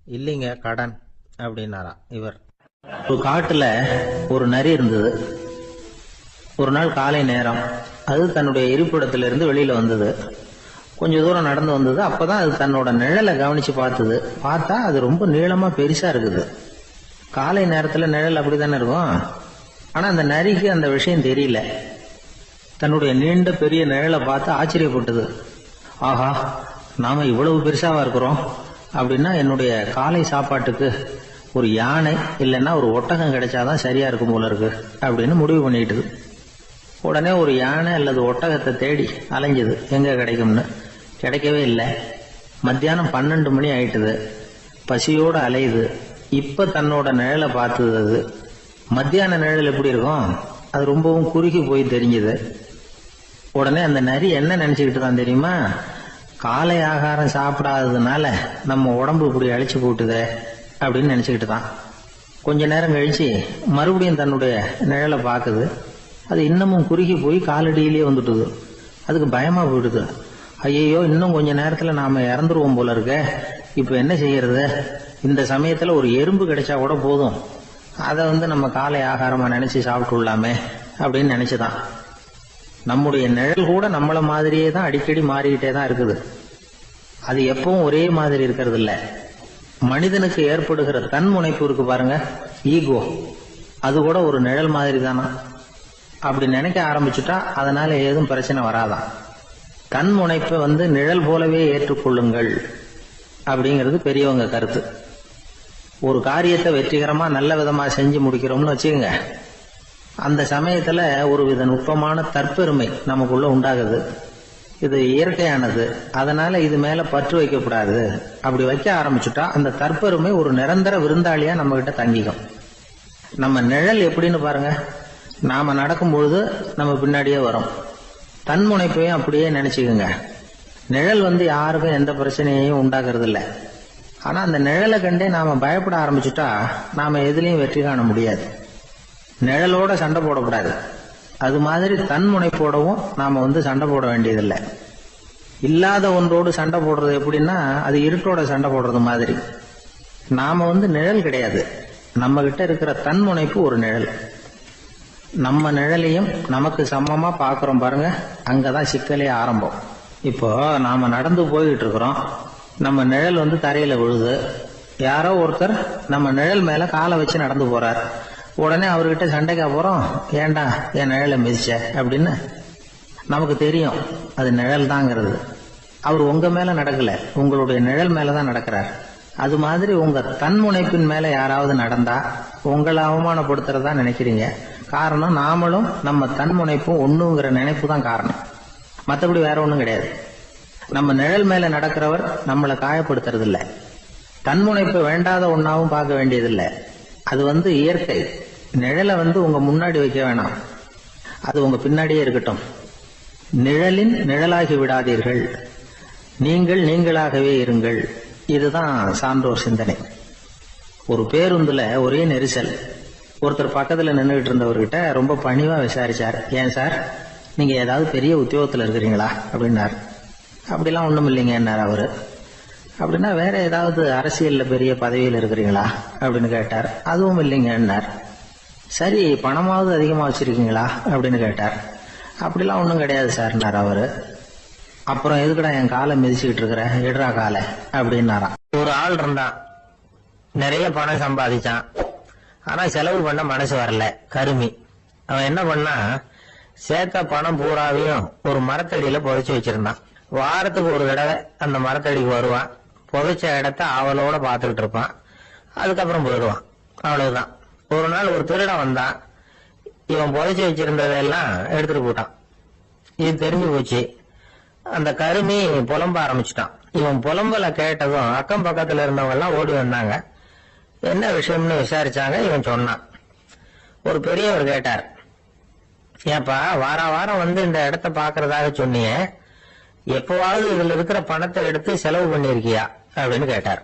இல்லைங்க, கடன் அப்படின்னாராம் இவர். ஒரு காட்டுல ஒரு நரி இருந்தது. ஒரு நாள் காலை நேரம் அது தன்னுடைய இருப்பிடத்திலிருந்து வெளியில வந்தது. கொஞ்ச தூரம் நடந்து வந்தது. அப்பதான் அது தன்னோட நிழலை கவனிச்சு பார்த்தது. பார்த்தா அது ரொம்ப நீளமா பெருசா இருக்குது. காலை நேரத்துல நிழல் அப்படித்தானே இருக்கும். ஆனா அந்த நரிக்கு அந்த விஷயம் தெரியல. தன்னுடைய நீண்ட பெரிய நிழலை பார்த்து ஆச்சரியப்பட்டது. ஆஹா, நாம இவ்வளவு பெருசாவா இருக்கிறோம் அப்படின்னா என்னுடைய காலை சாப்பாட்டுக்கு ஒரு யானை இல்லைன்னா ஒரு ஒட்டகம் கிடைச்சாதான் சரியா இருக்கும் போல இருக்கு அப்படின்னு முடிவு பண்ணிட்டுது. உடனே ஒரு யானை அல்லது ஒட்டகத்தை தேடி அலைஞ்சது, எங்க கிடைக்கும்னு. கிடைக்கவே இல்லை. மத்தியானம் 12 மணி ஆயிட்டுது. பசியோட அலையுது. இப்ப தன்னோட நிழலை பார்த்தது. அது மத்தியான நிழல் எப்படி இருக்கும், அது ரொம்பவும் குறுகி போய் தெரிஞ்சது. உடனே அந்த நரி என்ன நினைச்சுக்கிட்டு தான் தெரியுமா, காலை ஆகாரம் சாப்பிடாததுனால நம்ம உடம்பு இப்படி அழிச்சு போட்டுதே அப்படின்னு நினைச்சுக்கிட்டு தான். கொஞ்ச நேரம் கழிச்சு மறுபடியும் தன்னுடைய நிழலை பார்க்குது. அது இன்னமும் குறுகி போய் காலடியிலேயே வந்துட்டுது. அதுக்கு பயமா போயிடுது. ஐயோ, இன்னும் கொஞ்ச நேரத்துல நாம இறந்துருவோம் போல இருக்க, இப்ப என்ன செய்யறது? இந்த சமயத்துல ஒரு எறும்பு கிடைச்சா கூட போதும், அதை நம்ம காலை ஆகாரமா நினைச்சு சாப்பிட்டு விடலாமே அப்படின்னு நினைச்சுதான். நம்முடைய நிழல் கூட நம்மள மாதிரியே தான் அடிக்கடி மாறிக்கிட்டே தான் இருக்குது. அது எப்பவும் ஒரே மாதிரி இருக்கிறது இல்ல. மனிதனுக்கு ஏற்படுகிற தன்முனைப்பு இருக்கு பாருங்க, ஈகோ, அது கூட ஒரு நிழல் மாதிரி தானா. அப்படி நினைக்க ஆரம்பிச்சுட்டா அதனால ஏதும் பிரச்சனை வராதான். தன்முனைப்பை நிழல் போலவே ஏற்றுக்கொள்ளுங்கள் அப்படிங்கிறது பெரியவங்க கருத்து. ஒரு காரியத்தை வெற்றிகரமா நல்ல விதமா செஞ்சு முடிக்கிறோம்னு வச்சுக்கோங்க, அந்த சமயத்துல ஒரு வித நுட்பமான தற்பெருமை நமக்குள்ள உண்டாகுது. இது இயற்கையானது, அதனால இது மேல பற்று வைக்கக்கூடாது. அப்படி வைக்க ஆரம்பிச்சுட்டா அந்த தற்பெருமை ஒரு நிரந்தர விருந்தாளியா நம்ம கிட்ட தங்கிக்கும். நம்ம நிழல் எப்படின்னு பாருங்க, நாம நடக்கும் பொழுது நம்ம பின்னாடியே வரும். தன்முனைப்பையும் அப்படியே நினைச்சுக்குங்க. நிழல் யாருக்கும் எந்த பிரச்சனையையும் உண்டாக்குறது இல்லை. ஆனா அந்த நிழலை கண்டே நாம பயப்பட ஆரம்பிச்சுட்டா நாம எதுலயும் வெற்றி காண முடியாது. நிழலோட சண்டை போடக்கூடாது. அது மாதிரி தன்முனைப்போடவும் நாம சண்டை போட வேண்டியதில்லை. இல்லாத ஒன்றோடு சண்டை போடுறது எப்படின்னா, அது இருட்டோட சண்டை போடுறது மாதிரி. நாம நிழல் கிடையாது, நம்ம கிட்ட இருக்கிற தன்முனைப்பு ஒரு நிழல். நம்ம நிழலையும் நமக்கு சமமா பாக்குறோம் பாருங்க, அங்கதான் சிக்கலே ஆரம்பம். இப்போ நாம நடந்து போயிட்டு இருக்கிறோம், நம்ம நிழல் தரையில விழுது. யாரோ ஒருத்தர் நம்ம நிழல் மேல காலை வச்சு நடந்து போறார். உடனே அவர்கிட்ட சண்டைக்கா போறோம், ஏண்டா என் நிழலை மிதிச்ச அப்படின்னு. நமக்கு தெரியும் அது நிழல் தாங்கிறது.
அவர் உங்க மேல நடக்கல, உங்களுடைய நிழல் மேலதான் நடக்கிறார். அது மாதிரி உங்க தன்முனைப்பின் மேல யாராவது நடந்தா உங்களை அவமானப்படுத்துறதா நினைக்கிறீங்க. காரணம், நாமளும் நம்ம தன்முனைப்பும் ஒண்ணுங்கிற நினைப்பு தான் காரணம், மற்றபடி வேற ஒண்ணும் கிடையாது. நம்ம நிழல் மேல நடக்கிறவர் நம்மளை காயப்படுத்துறது இல்ல. தன்முனைப்பு வேண்டாத ஒன்னாவும் பார்க்க வேண்டியதில்லை. அது இயற்கை. நிழலை உங்க முன்னாடி வைக்க வேணாம், அது உங்க பின்னாடியே இருக்கட்டும். நிழலின் நிழலாகி விடாதீர்கள், நீங்கள் நீங்களாகவே இருங்கள். இதுதான் சான்றோர் சிந்தனை. ஒரு பேருந்துல ஒரே நெரிசல். ஒருத்தர் பக்கத்துல நின்றுகிட்டு இருந்தவர்கிட்ட ரொம்ப பணிவா விசாரிச்சார், ஏன் சார் நீங்க ஏதாவது பெரிய உத்தியோகத்துல இருக்கிறீங்களா அப்படின்னாரு. அப்படிலாம் ஒண்ணும் இல்லைங்கன்னார் அவரு. அப்படின்னா வேற ஏதாவது அரசியல்ல பெரிய பதவியில் இருக்கிறீங்களா அப்படின்னு கேட்டார். அதுவும் இல்லைங்கன்னார். சரி, பணமாவது அதிகமா வச்சிருக்கீங்களா அப்படின்னு கேட்டார். அப்படிலாம் ஒன்றும் கிடையாது சார்னார் அவரு. அப்புறம் எதுக்குடா என் காலை மிதிச்சுக்கிட்டு இருக்கிற, எடுறா காலை அப்படின்னாராம். ஒரு ஆள் இருந்தான், நிறைய பணம் சம்பாதிச்சான், ஆனா செலவு பண்ண மனசு வரல, கருமி. அவன் என்ன பண்ணா, சேர்த்த பணம் பூராவையும் ஒரு மரத்தடியில புதைச்சு வச்சிருந்தான். வாரத்துக்கு ஒரு தடவை அந்த மரத்தடிக்கு வருவான், புதைச்ச இடத்த ஆவலோட பார்த்துக்கிட்டு இருப்பான், அதுக்கப்புறம் போயிடுவான். அவ்வளவுதான். ஒரு நாள் ஒரு திருடன் வந்தான், இவன் புதைச்சு வச்சிருந்ததெல்லாம் எடுத்துட்டு போட்டான். இது தெரிஞ்சு போச்சு. அந்த கருமி புலம்ப ஆரம்பிச்சுட்டான். இவன் புலம்பல கேட்டதும் அக்கம் பக்கத்துல இருந்தவங்க எல்லாம் ஓடி வந்தாங்க. என்ன விஷயம்னு விசாரிச்சாங்க. இவன் சொன்னான். ஒரு பெரியவர் கேட்டார், ஏப்பா வாரம் இந்த இடத்த பாக்குறதாக சொன்னீங்க, எப்பவாவது இதுல இருக்கிற பணத்தை எடுத்து செலவு பண்ணிருக்கியா அப்படின்னு கேட்டார்.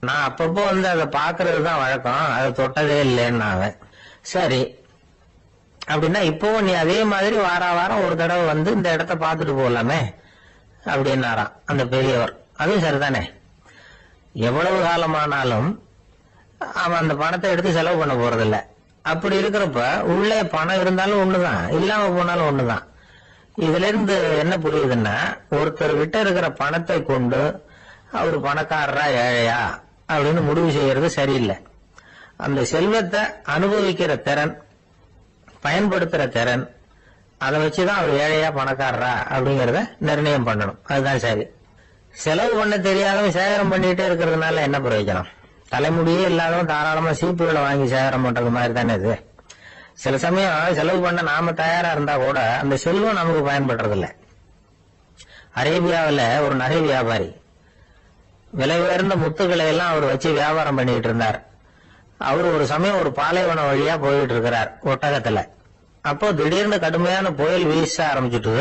நான் அப்பப்போ அதை பாக்குறது தான் வழக்கம், அதை தொட்டதே இல்லைன்னு. சரி அப்படின்னா இப்பவும் நீ அதே மாதிரி வாரம் ஒரு தடவை இந்த இடத்த பார்த்துட்டு போகலாமே அப்படின்னாராம் அந்த பெரியவர். அதுவும் சரிதானே, எவ்வளவு காலமானாலும் அவன் அந்த பணத்தை எடுத்து செலவு பண்ண போறதில்ல. அப்படி இருக்கிறப்ப உள்ளே பணம் இருந்தாலும் ஒண்ணுதான், இல்லாம போனாலும் ஒண்ணுதான். இதுல இருந்து என்ன புரியுதுன்னா, ஒருத்தர் கிட்ட இருக்கிற பணத்தை கொண்டு அவரு பணக்காரரா ஏழையா அப்படின்னு முடிவு செய்யறது சரியில்லை. அந்த செல்வத்தை அனுபவிக்கிற திறன், பயன்படுத்துற திறன், அதை வச்சுதான் அவர் ஏழையா பணக்காரரா அப்படிங்கறத நிர்ணயம் பண்ணணும். அதுதான் சரி. செலவு பண்ண தெரியாதவன் சேகரம் பண்ணிட்டே இருக்கிறதுனால என்ன பிரயோஜனம்? தலைமுடியே இல்லாதவன் தாராளமா சீப்புகளை வாங்கி சேகரம் பண்றது மாதிரி தானே இது. சில சமயம் செலவு பண்ண நாம தயாரா இருந்தா கூட அந்த செல்வம் நமக்கு பயன்படுறதில்லை. அரேபியாவில் ஒரு நகை வியாபாரி விலை உயர்ந்த முத்துக்களை எல்லாம் அவர் வச்சு வியாபாரம் பண்ணிட்டு இருந்தார். அவர் ஒரு சமயம் ஒரு பாலைவனம் வழியா போயிட்டு இருக்கிறார் ஒட்டகத்துல. அப்போ திடீர்னு கடுமையான புயல் வீச ஆரம்பிச்சுட்டு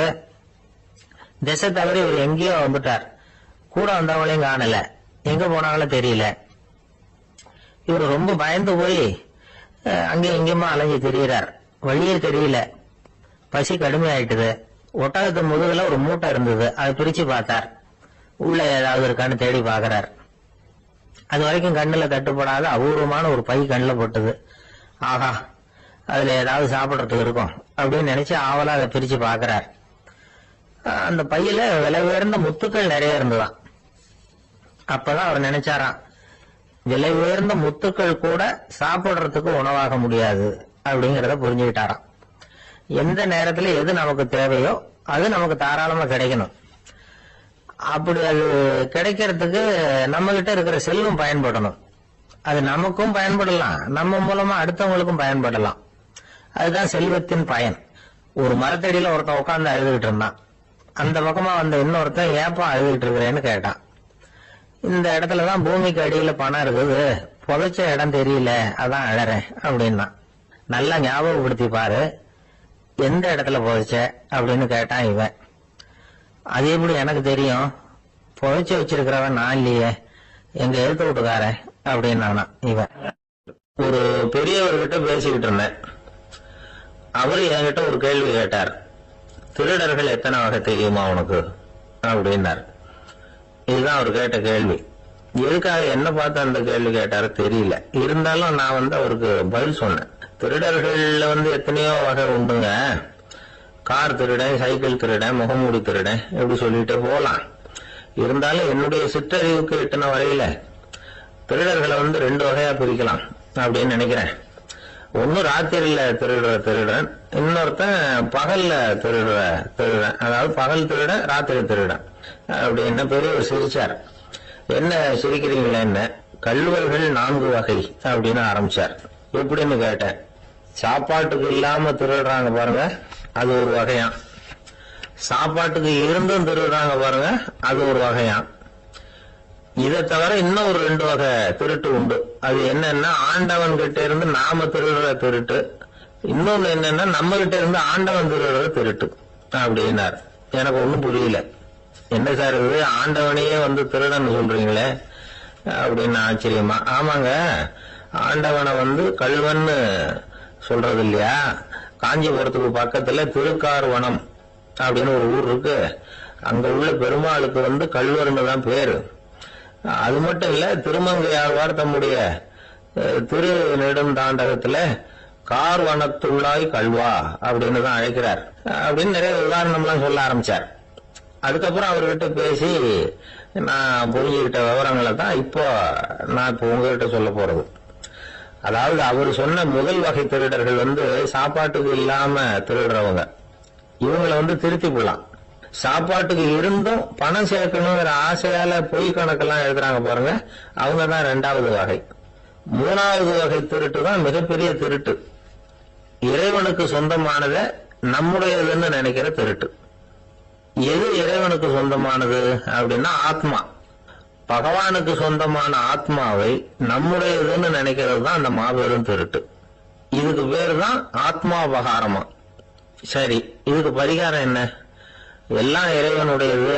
திசை தவறி இவர் எங்கேயோ வந்துட்டார். கூட வந்தவங்களையும் காணல, எங்க போனாங்களோ தெரியல. இவர் ரொம்ப பயந்து போய் அங்கேயும் இங்கேயுமா அலைஞ்சு திரியிறார். வழியே தெரியல, பசி கடுமையாயிட்டுது. ஒட்டகத்து முதுகுல ஒரு மூட்டை இருந்தது, அதை பிரிச்சு பார்த்தார். உள்ள ஏதாவது இருக்கான்னு தேடி பாக்குறார். அது வரைக்கும் கண்ணுல தட்டுப்படாத அபூர்வமான ஒரு பை கண்ணுல போட்டது. ஆஹா, அதுல ஏதாவது சாப்பிடறதுக்கு இருக்கும் அப்படின்னு நினைச்சு ஆவலா அதை பிரிச்சு பாக்குறார். அந்த பையில விலை உயர்ந்த முத்துக்கள் நிறைய இருந்ததாம். அப்பதான் அவர் நினைச்சாராம், விலை உயர்ந்த முத்துக்கள் கூட சாப்பிடுறதுக்கு உணவாக முடியாது அப்படிங்கறத புரிஞ்சுக்கிட்டாராம். எந்த நேரத்துல எது நமக்கு தேவையோ அது நமக்கு தாராளமா கிடைக்கணும். அப்படி அது கிடைக்கிறதுக்கு நம்ம கிட்ட இருக்கிற செல்வம் பயன்படணும். அது நமக்கும் பயன்படலாம், நம்ம மூலமா அடுத்தவங்களுக்கும் பயன்படலாம். அதுதான் செல்வத்தின் பயன். ஒரு மரத்தடியில ஒருத்தன் உட்கார்ந்து அழுதுகிட்டு இருந்தான். அந்த பக்கமா வந்த இன்னொருத்தன் ஏப்பா அழுதுகிட்டு இருக்கிறேன்னு கேட்டான். இந்த இடத்துலதான் பூமிக்கு அடியில பணம் இருக்குது, புதைச்ச இடம் தெரியல, அதான் அழறேன் அப்படின்னா. நல்லா ஞாபகப்படுத்தி பாரு, எந்த இடத்துல புதைச்ச அப்படின்னு கேட்டான் இவன். அது எப்படி எனக்கு தெரியும், புதைச்சு வச்சிருக்கிறவன் நான் இல்லையே, எங்க எழுத்து விட்டுக்காரன் அப்படின்னானா இவன். ஒரு பெரியவர்கிட்ட பேசிக்கிட்டு இருந்தேன். அவரு என்கிட்ட ஒரு கேள்வி கேட்டார். திருடர்கள் எத்தனை வகை தெரியுமா உனக்கு அப்படின்னார். இதுதான் அவர் கேட்ட கேள்வி. எதுக்காக என்ன பார்த்து அந்த கேள்வி கேட்டாரு தெரியல. இருந்தாலும் நான் அவருக்கு பதில் சொன்னேன். திருடர்கள்ல எத்தனையோ வகை உண்டுங்க. கார் திருடன், சைக்கிள் திருடன், முகமூடி திருடன், எப்படி சொல்லிட்டு போலாம். இருந்தாலும் என்னுடைய சிற்றறிவுக்கு எட்டின வரையில திருடர்களை 2 வகையா பிரிக்கலாம் அப்படின்னு நினைக்கிறேன்.
ஒன்னு ராத்திரியில திருடுற திருடன், இன்னொருத்தன் பகல்ல திருடுற திருடன். அதாவது பகல் திருடன், ராத்திரி திருடன் அப்படின்னு பெரியவர் சிரிச்சார். என்ன சிரிக்கிறீங்களா? என்ன கள்வர்கள் 4 வகை அப்படின்னு ஆரம்பிச்சார். எப்படின்னு கேட்டேன். சாப்பாட்டுக்கு இல்லாம திருடுறாங்க பாருங்க, அது ஒரு வகையாம். சாப்பாட்டுக்கு இருந்தும் திருடுறாங்க பாருங்க, அது ஒரு வகையாம். இதை தவிர இன்னும் ஒரு 2 வகை திருட்டு உண்டு. அது என்னன்னா, ஆண்டவன் கிட்ட இருந்து நாம திருடுற திருட்டு, இன்னொன்னு என்னன்னா நம்ம கிட்ட இருந்து ஆண்டவன் திருடுற திருட்டு அப்படின்னார். எனக்கு ஒண்ணும் புரியல. என்ன சார் இது, ஆண்டவனையே வந்து திருடன்னு சொல்றீங்களே அப்படின்னு ஆச்சரியமா. ஆமாங்க, ஆண்டவனை வந்து கள்வன்னு சொல்றது இல்லையா? காஞ்சிபுரத்துக்கு பக்கத்துல திருக்கார்வனம் அப்படின்னு ஒரு ஊர் இருக்கு. அங்க உள்ள பெருமாளுக்கு வந்து கள்வர்னு தான் பேரு. அது மட்டும் இல்ல, திருமங்கையாழ்வார் தம்முடைய திரு நெடுந்தாண்டகத்துல கார்வனத்துள்ளாய் கல்வா அப்படின்னு தான் அழைக்கிறார் அப்படின்னு நிறைய உதாரணம்லாம் சொல்ல ஆரம்பிச்சார். அதுக்கப்புறம் அவர்கிட்ட பேசி நான் புரிஞ்சுக்கிட்ட விவரங்களை தான் இப்போ நான் இப்போ உங்ககிட்ட சொல்ல போறது. அதாவது அவர் சொன்ன முதல் வகை திருடர்கள் வந்து சாப்பாட்டுக்கு இல்லாம திருடுறவங்க. இவங்களை வந்து திருத்தி போடலாம். சாப்பாட்டுக்கு இருந்தும் பணம் சேர்க்கணுங்கிற ஆசையால பொய் கணக்கெல்லாம் எழுதுறாங்க பாருங்க, அவங்க தான் 2வது வகை. 3வது வகை திருட்டு தான் மிகப்பெரிய திருட்டு. இறைவனுக்கு சொந்தமானதை நம்முடையதுன்னு நினைக்கிற திருட்டு. எது இறைவனுக்கு சொந்தமானது அப்படின்னா ஆத்மா. பகவானுக்கு சொந்தமான ஆத்மாவை நம்முடையதுன்னு நினைக்கிறது தான் அந்த மாபெரும் திருட்டு. இதுக்கு பேரு தான் ஆத்மாபகாரமா. சரி, இதுக்கு பரிகாரம் என்ன? எல்லாம் இறைவனுடையது,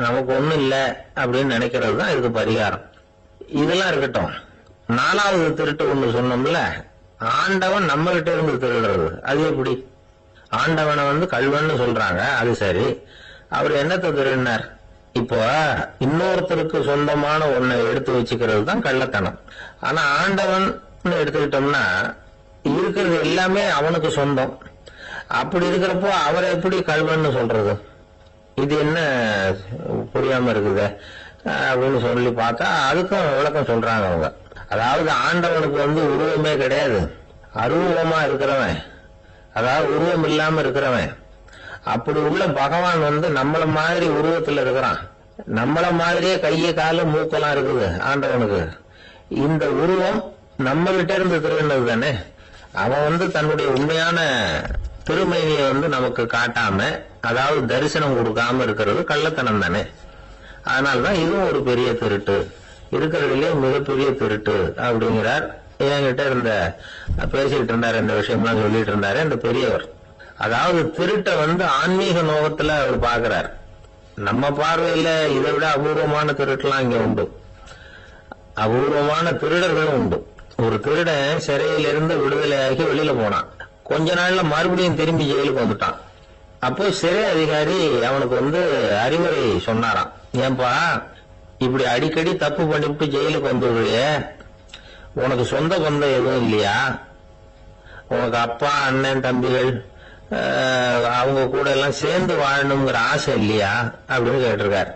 நமக்கு ஒண்ணும் இல்ல அப்படின்னு நினைக்கிறது தான் இதுக்கு பரிகாரம். இதெல்லாம் இருக்கட்டும். 4வது திருட்டு ஒண்ணு சொன்னோம்ல, ஆண்டவன் நம்ம கிட்ட இருந்து திருடுறது. அது எப்படி? ஆண்டவனை வந்து கள்வன்னு சொல்றாங்க, அது சரி. அவர் என்னத்தை திருடினார்? இப்போ இன்னொருத்தருக்கு சொந்தமான ஒன்னை எடுத்து வச்சுக்கிறது தான் கள்ளத்தனம். ஆனா ஆண்டவன் எடுத்துக்கிட்டோம்னா இருக்கிறது எல்லாமே அவனுக்கு சொந்தம். அப்படி இருக்கிறப்போ அவரை எப்படி கள்வன்னு சொல்றது? இது என்ன புரியாம இருக்குது அப்படின்னு சொல்லி பார்த்தா அதுக்கும் விளக்கம் சொல்றாங்க அவங்க. அதாவது ஆண்டவனுக்கு வந்து உருவமே கிடையாது, அருவமா இருக்கிறவன், அதாவது உருவம் இல்லாம இருக்கிறவன். அப்படி உள்ள பகவான் வந்து நம்மள மாதிரி உருவத்துல இருக்கிறான். நம்மள மாதிரியே கைய காலு மூக்கெல்லாம் இருக்குது ஆண்டவனுக்கு. இந்த உருவம் நம்ம கிட்ட இருந்து திருடினது தானே. அவன் வந்து தன்னுடைய உண்மையான திருமேனியை வந்து நமக்கு காட்டாம, அதாவது தரிசனம் கொடுக்காம இருக்கிறது கள்ளத்தனம் தானே. அதனாலதான் இதுவும் ஒரு பெரிய திருட்டு, இருக்கிறதுலயே மிகப்பெரிய திருட்டு அப்படிங்கிறார். என்கிட்ட இருந்த பேசிட்டு இருந்தாரு, இந்த விஷயம்லாம் சொல்லிட்டு இருந்தாரு அந்த பெரியவர். அதாவது திருட்டை வந்து ஆன்மீக நோகத்துல அவர் பாக்குறார். நம்ம பார்வையில இதை விட அபூர்வமான திருட்டுலாம் இங்க உண்டு. அபூர்வமான திருடர்களும் உண்டு. ஒரு திருடன் சிறையிலிருந்து விடுதலையாகி வெளியில போனான். கொஞ்ச நாள்ல மறுபடியும் திரும்பி ஜெயிலுக்கு வந்துட்டான். அப்போ சிறை அதிகாரி அவனுக்கு வந்து அறிவுரை சொன்னாராம். ஏன்பா இப்படி அடிக்கடி தப்பு பண்ணிவிட்டு ஜெயிலுக்கு வந்துடுறியே, உனக்கு சொந்த பந்தம் எதுவும் இல்லையா? உனக்கு அப்பா அண்ணன் தம்பிகள் அவங்க கூட எல்லாம் சேர்ந்து வாழணுங்கிற ஆசை இல்லையா அப்படின்னு கேட்டிருக்காரு.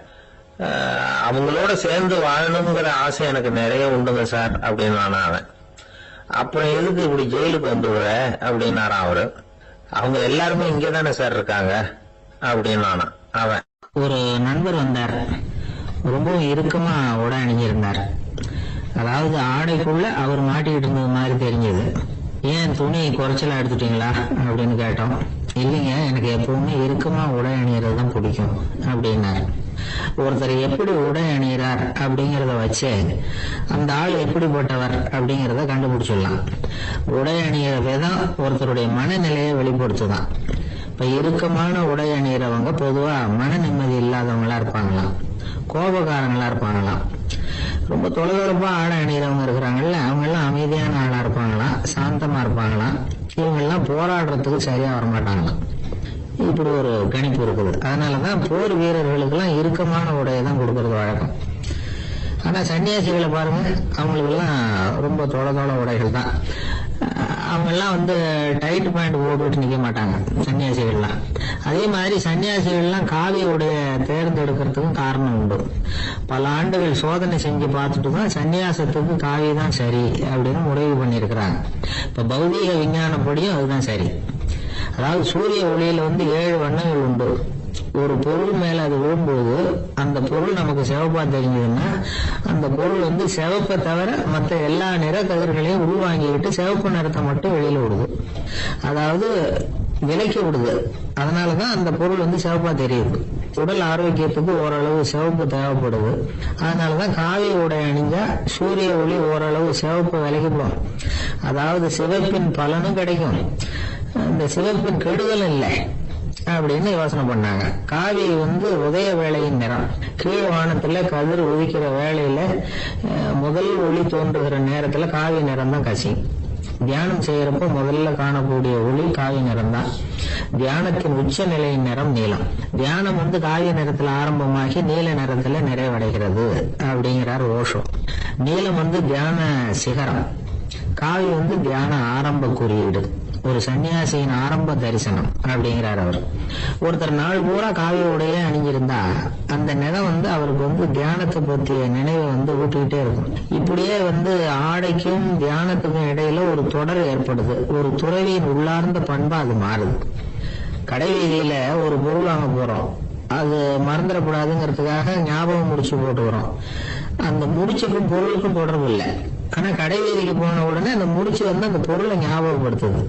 அவங்களோட சேர்ந்து வாழணுங்கிற ஆசை எனக்கு நிறைய உண்டுங்க சார் அப்படின்னு அவன். அப்புறம் எதுக்கு இப்படி ஜெயிலுக்கு வந்துடுற அப்படின்னாரான் அவரு. அவங்க எல்லாருமே இங்கதானே சார் இருக்காங்க அப்படின்னு அவன்.
ஒரு நண்பர் வந்தார். ரொம்பவும் இறுக்கமா உடை அணிஞ்சிருந்தார். அதாவது ஆடைக்குள்ள அவர் மாட்டிக்கிட்டு இருந்தது மாதிரி தெரிஞ்சது. ஏன் துணி குறைச்சலா எடுத்துட்டீங்களா அப்படின்னு கேட்டோம். இல்லைங்க, எனக்கு எப்பவுமே இறுக்கமா உடை அணியறது தான் பிடிக்கும் அப்படின்னாரு. ஒருத்தர் எப்படி உடை அணிகிறார் அப்படிங்கறத வச்சு அந்த ஆள் எப்படிப்பட்டவர் அப்படிங்கறத கண்டுபிடிச்சிடலாம். உடை அணிகிற விதம் ஒருத்தருடைய மனநிலையை வெளிப்படுத்துதான். இப்ப இறுக்கமான உடை அணிகிறவங்க பொதுவா மன நிம்மதி இல்லாதவங்களா இருப்பாங்களாம், கோபக்காரங்களா இருப்பாங்களாம். ரொம்ப தொலைதொலைப்பா ஆடை அணிகிறவங்க இருக்கிறாங்கல்ல, அவங்க எல்லாம் அமைதியான ஆளா இருப்பாங்களாம், சாந்தமா இருப்பாங்களாம். இவங்க எல்லாம் போராடுறதுக்கு சரியா வரமாட்டாங்களாம். இப்படி ஒரு கணிப்பு இருக்குது. அதனாலதான் போர் வீரர்களுக்கு எல்லாம் இறுக்கமான உடையை தான் கொடுக்கறது வழக்கம். ஆனா சன்னியாசிகளை பாருங்க, அவங்களுக்கு எல்லாம் ரொம்ப தொலை உடைகள் தான். அவங்கெல்லாம் வந்து டைட் பேண்ட் போட்டுட்டு நிக்க மாட்டாங்க சன்னியாசிகள்லாம். அதே மாதிரி சன்னியாசிகள்லாம் காவியோடைய தேர்ந்தெடுக்கிறதுக்கும் காரணம் உண்டு. பல ஆண்டுகள் சோதனை செஞ்சு பார்த்துட்டு தான் சன்னியாசத்துக்கு காவி தான் சரி அப்படின்னு முடிவு பண்ணியிருக்கிறாங்க. இப்ப பௌதீக விஞ்ஞானப்படியும் அதுதான் சரி. அதாவது சூரிய ஒளியில வந்து 7 வண்ணங்கள் உண்டு. ஒரு பொருள் மேல அது விழும்போது அந்த பொருள் நமக்கு சிவப்பா தெரிஞ்சதுன்னா அந்த பொருள் வந்து சிவப்பை தவிர மற்ற எல்லா நிற கதிர்களையும் உள்வாங்கிக்கிட்டு சிவப்பு நிறத்தை மட்டும் வெளியில விடுது. அதாவது விலைக்கு விடுது. அதனாலதான் அந்த பொருள் வந்து சிவப்பா தெரியுது. உடல் ஆரோக்கியத்துக்கு ஓரளவு சிவப்பு தேவைப்படுது. அதனாலதான் காவி உடை அணிஞ்சா சூரிய ஒளி ஓரளவு சிவப்பு விலைக்குப்படும். அதாவது சிவப்பின் பலனும் கிடைக்கும், இந்த சிவப்பின் கெடுதலும் இல்லை அப்படின்னு யோசனை பண்ணாங்க. காவி வந்து உதய வேளையின் நிறம். கீழ் வானத்துல கதிர் உதிக்கிற வேளையில முதல் ஒளி தோன்றுகிற நேரத்துல காவி நிறம் தான் கசி. தியானம் செய்யறப்ப முதல்ல காணக்கூடிய ஒளி காவி நிறம் தான். தியானத்தின் உச்ச நிலையின் நிறம் நீலம். தியானம் வந்து காவி நிறத்துல ஆரம்பமாகி நீல நிறத்துல நிறைவடைகிறது அப்படிங்கிறார் ஓஷோ. நீலம் வந்து தியான சிகரம், காவி வந்து தியான ஆரம்ப குறியீடு, ஒரு சன்னியாசியின் ஆரம்ப தரிசனம் அப்படிங்கிறார் அவர். ஒருத்தர் நாள் பூரா காவி உடைய அணிஞ்சிருந்தா அந்த நிறம் வந்து அவருக்கு வந்து தியானத்தை பற்றிய நினைவை வந்து ஊட்டிக்கிட்டே இருக்கும். இப்படியே வந்து ஆடைக்கும் தியானத்துக்கும் இடையில ஒரு தொடர் ஏற்படுது. ஒரு துறவியின் உள்ளார்ந்த பண்பா அது மாறுது. கடை வீதியில ஒரு பொருள் வாங்க போறோம், அது மறந்துடக்கூடாதுங்கிறதுக்காக ஞாபகம் முடிச்சு போட்டுக்கிறோம். அந்த முடிச்சுக்கும் பொருளுக்கும் தொடர்பு இல்லை. ஆனா கடை வீதிக்கு போன உடனே அந்த முடிச்சு வந்து அந்த பொருளை ஞாபகப்படுத்துது.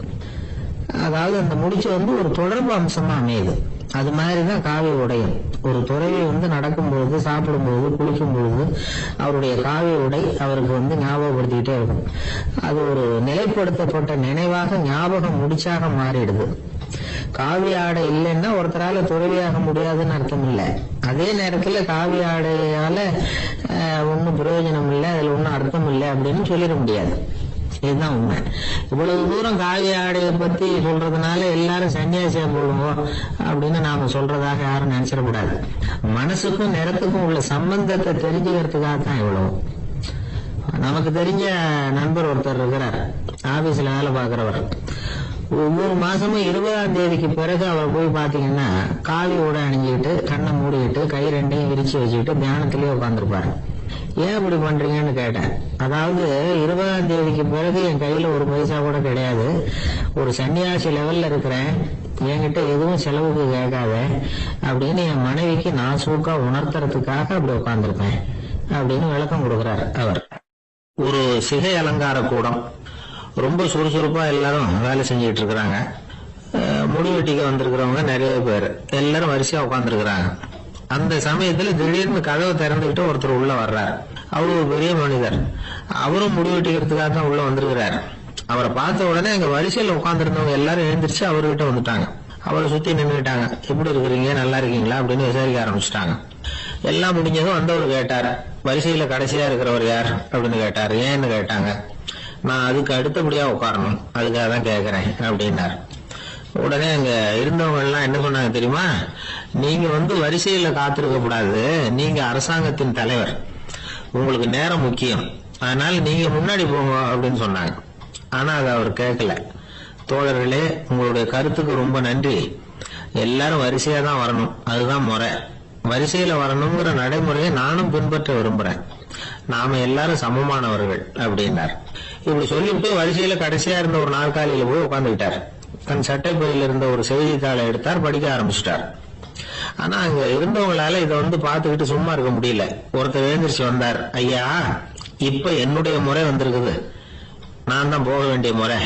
அதாவது அந்த முடிச்சு வந்து ஒரு தொடர்பு அம்சமா அமையுது. அது மாதிரிதான் காவி உடையும். ஒரு துறவி வந்து நடக்கும்போது, சாப்பிடும்போது, குளிக்கும் பொழுது அவருடைய காவி உடை அவருக்கு வந்து ஞாபகப்படுத்திக்கிட்டே இருக்கும். அது ஒரு நிலைப்படுத்தப்பட்ட நினைவாக ஞாபகம் முடிச்சாக மாறிடுது. காவி ஆடை இல்லைன்னா ஒருத்தரால துறவியாக முடியாதுன்னு அர்த்தம் இல்லை. அதே நேரத்துல காவி ஆடையால ஒன்னும் பிரயோஜனம் இல்லை, அதுல ஒன்னும் அர்த்தம் இல்லை அப்படின்னு சொல்லிட முடியாது. இதுதான் உண்மை. இவ்வளவு தூரம் காவி ஆடையை பத்தி சொல்றதுனால எல்லாரும் சன்னியாசியா போடுவோம் அப்படின்னு நாம சொல்றதாக யாரும் நினைச்சிடக்கூடாது. மனசுக்கும் நிறத்துக்கும் உள்ள சம்பந்தத்தை தெரிஞ்சுக்கிறதுக்காக தான் இவ்வளவு. நமக்கு தெரிஞ்ச நண்பர் ஒருத்தர் இருக்கிறார், ஆபீஸ்ல வேலை பார்க்கிறவர். ஒவ்வொரு மாசமும் 20ஆம் தேதிக்கு பிறகு அவர் போய் பாத்தீங்கன்னா காவி உடை அணிஞ்சுக்கிட்டு, கண்ணை மூடிக்கிட்டு, கை ரெண்டையும் விரிச்சு வச்சுக்கிட்டு தியானத்திலேயே உட்காந்துருப்பாரு. ஏன் இப்படி பண்றீங்கன்னு கேட்டேன். அதாவது 20ஆம் தேதிக்கு பிறகு என் கையில ஒரு பைசா கூட கிடையாது, ஒரு சன்னியாசி லெவல்ல இருக்கிறேன், என்கிட்ட எதுவும் செலவுக்கு கேட்காத அப்படின்னு என் மனைவிக்கு நான் சூக்கா உணர்த்துறதுக்காக அப்படி உட்காந்துருப்பேன் அப்படின்னு விளக்கம் கொடுக்கிறார் அவர். ஒரு சிகை அலங்கார கூடம், ரொம்ப சுறுசுறுப்பா எல்லாரும் வேலை செஞ்சுட்டு இருக்கிறாங்க. முடி வெட்டிக்க வந்திருக்கிறவங்க நிறைய பேர், எல்லாரும் வரிசையா உட்காந்துருக்கிறாங்க. அந்த சமயத்துல திடீர்னு கதவை திறந்துகிட்டு ஒருத்தர் உள்ள வர்றார். அவரு ஒரு பெரிய மனிதர், அவரும் முடி வெட்டிக்கிறதுக்காக தான் உள்ள வந்திருக்கிறார். அவரை பார்த்த உடனே எங்க வரிசையில உட்காந்துருந்தவங்க எல்லாரும் எழுந்திரிச்சு அவர்கிட்ட வந்துட்டாங்க. அவரை சுத்தி நின்றுட்டாங்க. எப்படி இருக்கிறீங்க, நல்லா இருக்கீங்களா அப்படின்னு விசாரிக்க ஆரம்பிச்சுட்டாங்க. எல்லாம் முடிஞ்சதும் வந்தவர் கேட்டார், வரிசையில கடைசியா இருக்கிறவர் யார் அப்படின்னு கேட்டார். ஏன்னு கேட்டாங்க. நான் அதுக்கு அடுத்தபடியா உட்காரணும், அதுக்காக தான் கேட்கிறேன் அப்படின்னார். உடனே அங்க இருந்தவங்க எல்லாம் என்ன சொன்னாங்க தெரியுமா, நீங்க வந்து வரிசையில காத்திருக்க கூடாது, நீங்க அரசாங்கத்தின் தலைவர், உங்களுக்கு நேரம் முக்கியம், அதனால நீங்க முன்னாடி போங்க அப்படின்னு சொன்னாங்க. ஆனா அதை அவர் கேட்கல. தோழர்களே, உங்களுடைய கருத்துக்கு ரொம்ப நன்றி, எல்லாரும் வரிசையா தான் வரணும், அதுதான் முறை, வரிசையில வரணுங்கிற நடைமுறையை நானும் பின்பற்ற விரும்புறேன், நாம எல்லாரும் சமமானவர்கள் அப்படின்னார். இப்படி சொல்லிட்டு வரிசையில கடைசியா இருந்த ஒரு நாற்காலியில போய் உட்கார்ந்துகிட்டார். தன் சட்டை பையில இருந்த ஒரு செய்தித்தாளை எடுத்தார், படிக்க ஆரம்பிச்சிட்டார். ஆனா அங்க இருந்தவங்களால இதை வந்து பாத்துக்கிட்டு சும்மா இருக்க முடியல. ஒருத்தர் எழுந்திரிச்சு வந்தார். ஐயா, இப்ப என்னுடைய முறை வந்திருக்குது, நான் தான் போக வேண்டிய முறை,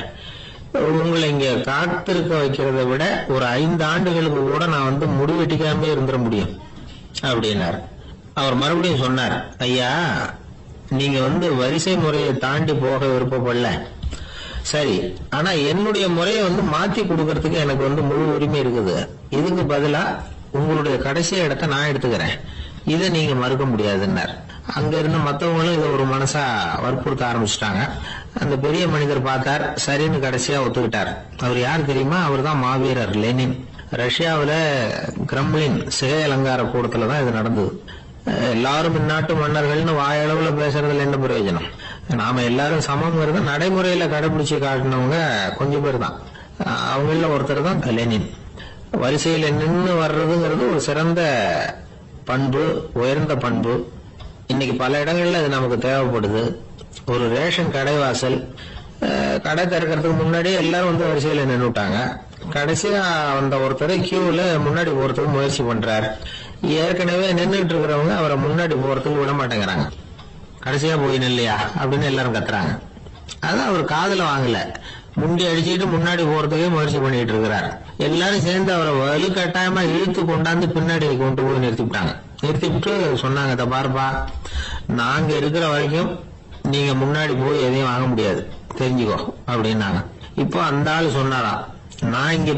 உங்களை இங்க காத்திருக்க வைக்கிறத விட ஒரு 5 ஆண்டுகளுக்கு கூட நான் வந்து முடிவெட்டிக்காம இருந்துட முடியும் அப்படின்னார். அவர் மறுபடியும் சொன்னார், ஐயா, நீங்க வந்து வரிசை முறையை தாண்டி போக விருப்பப்படல, சரி, ஆனா என்னுடைய முறையை வந்து மாத்தி கொடுக்கறதுக்கு எனக்கு வந்து முழு உரிமை இருக்குது. இதுக்கு பதிலா உங்களுடைய கடைசி இடத்தை நான் எடுத்துக்கிறேன், இதை நீங்க மறுக்க முடியாதுன்னார். அங்க இருந்த மத்தவங்களும் இதை ஒரு மனசா வற்புறுத்த ஆரம்பிச்சுட்டாங்க. அந்த பெரிய மனிதர் பார்த்தார், சரின்னு கடைசியா ஒத்துக்கிட்டார். அவர் யார் தெரியுமா, அவர் தான் மாவீரர் லெனின். ரஷ்யாவில கிரெம்ளின் சிகை அலங்கார கூடத்துலதான் இது நடந்தது. எல்லாரும் இந்நாட்டு மன்னர்கள்னு வாயளவுல பேசுறதுல என்ன பிரயோஜனம்,
நாம எல்லாரும் சமங்கிறது நடைமுறையில கடைபிடிச்சு காட்டினவங்க கொஞ்சம் பேர் தான். அவங்கள ஒருத்தர் தான் லெனின். வரிசையில நின்று வர்றதுங்கிறது ஒரு சிறந்த பண்பு, உயர்ந்த பண்பு. இன்னைக்கு பல இடங்கள்ல அது நமக்கு தேவைப்படுது. ஒரு ரேஷன் கடைவாசல், கடை திறக்கிறதுக்கு முன்னாடியே எல்லாரும் வந்து வரிசையில நின்றுட்டாங்க. கடைசியா வந்த ஒருத்தர் கியூல முன்னாடி போறதுக்கு முயற்சி பண்றாரு. ஏற்கனவே நின்றுட்டு இருக்கிறவங்க அவரை முன்னாடி போறதுக்கு விட மாட்டேங்கிறாங்க. கடைசியா போய் நில்லையா அப்படின்னு எல்லாரும் கத்துறாங்க. அதான் அவர் காதுல வாங்கல, முண்டி அடிச்சுட்டு முன்னாடி போறதுக்கே முயற்சி பண்ணிட்டு இருக்கிறார். எல்லாரும் சேர்ந்து அவரை வலுக்கட்டாயமா இழுத்து கொண்டாந்து பின்னாடி கொண்டு போய் நிறுத்திவிட்டாங்க. நிறுத்திவிட்டு சொன்னாங்க, இத பாருப்பா, நாங்க இருக்கிற வரைக்கும் நீங்க முன்னாடி போய் எதையும் வாங்க முடியாது, தெரிஞ்சுக்கோ அப்படின்னாங்க. இப்போ அந்த ஆளு சொன்னாராம், நான் இங்க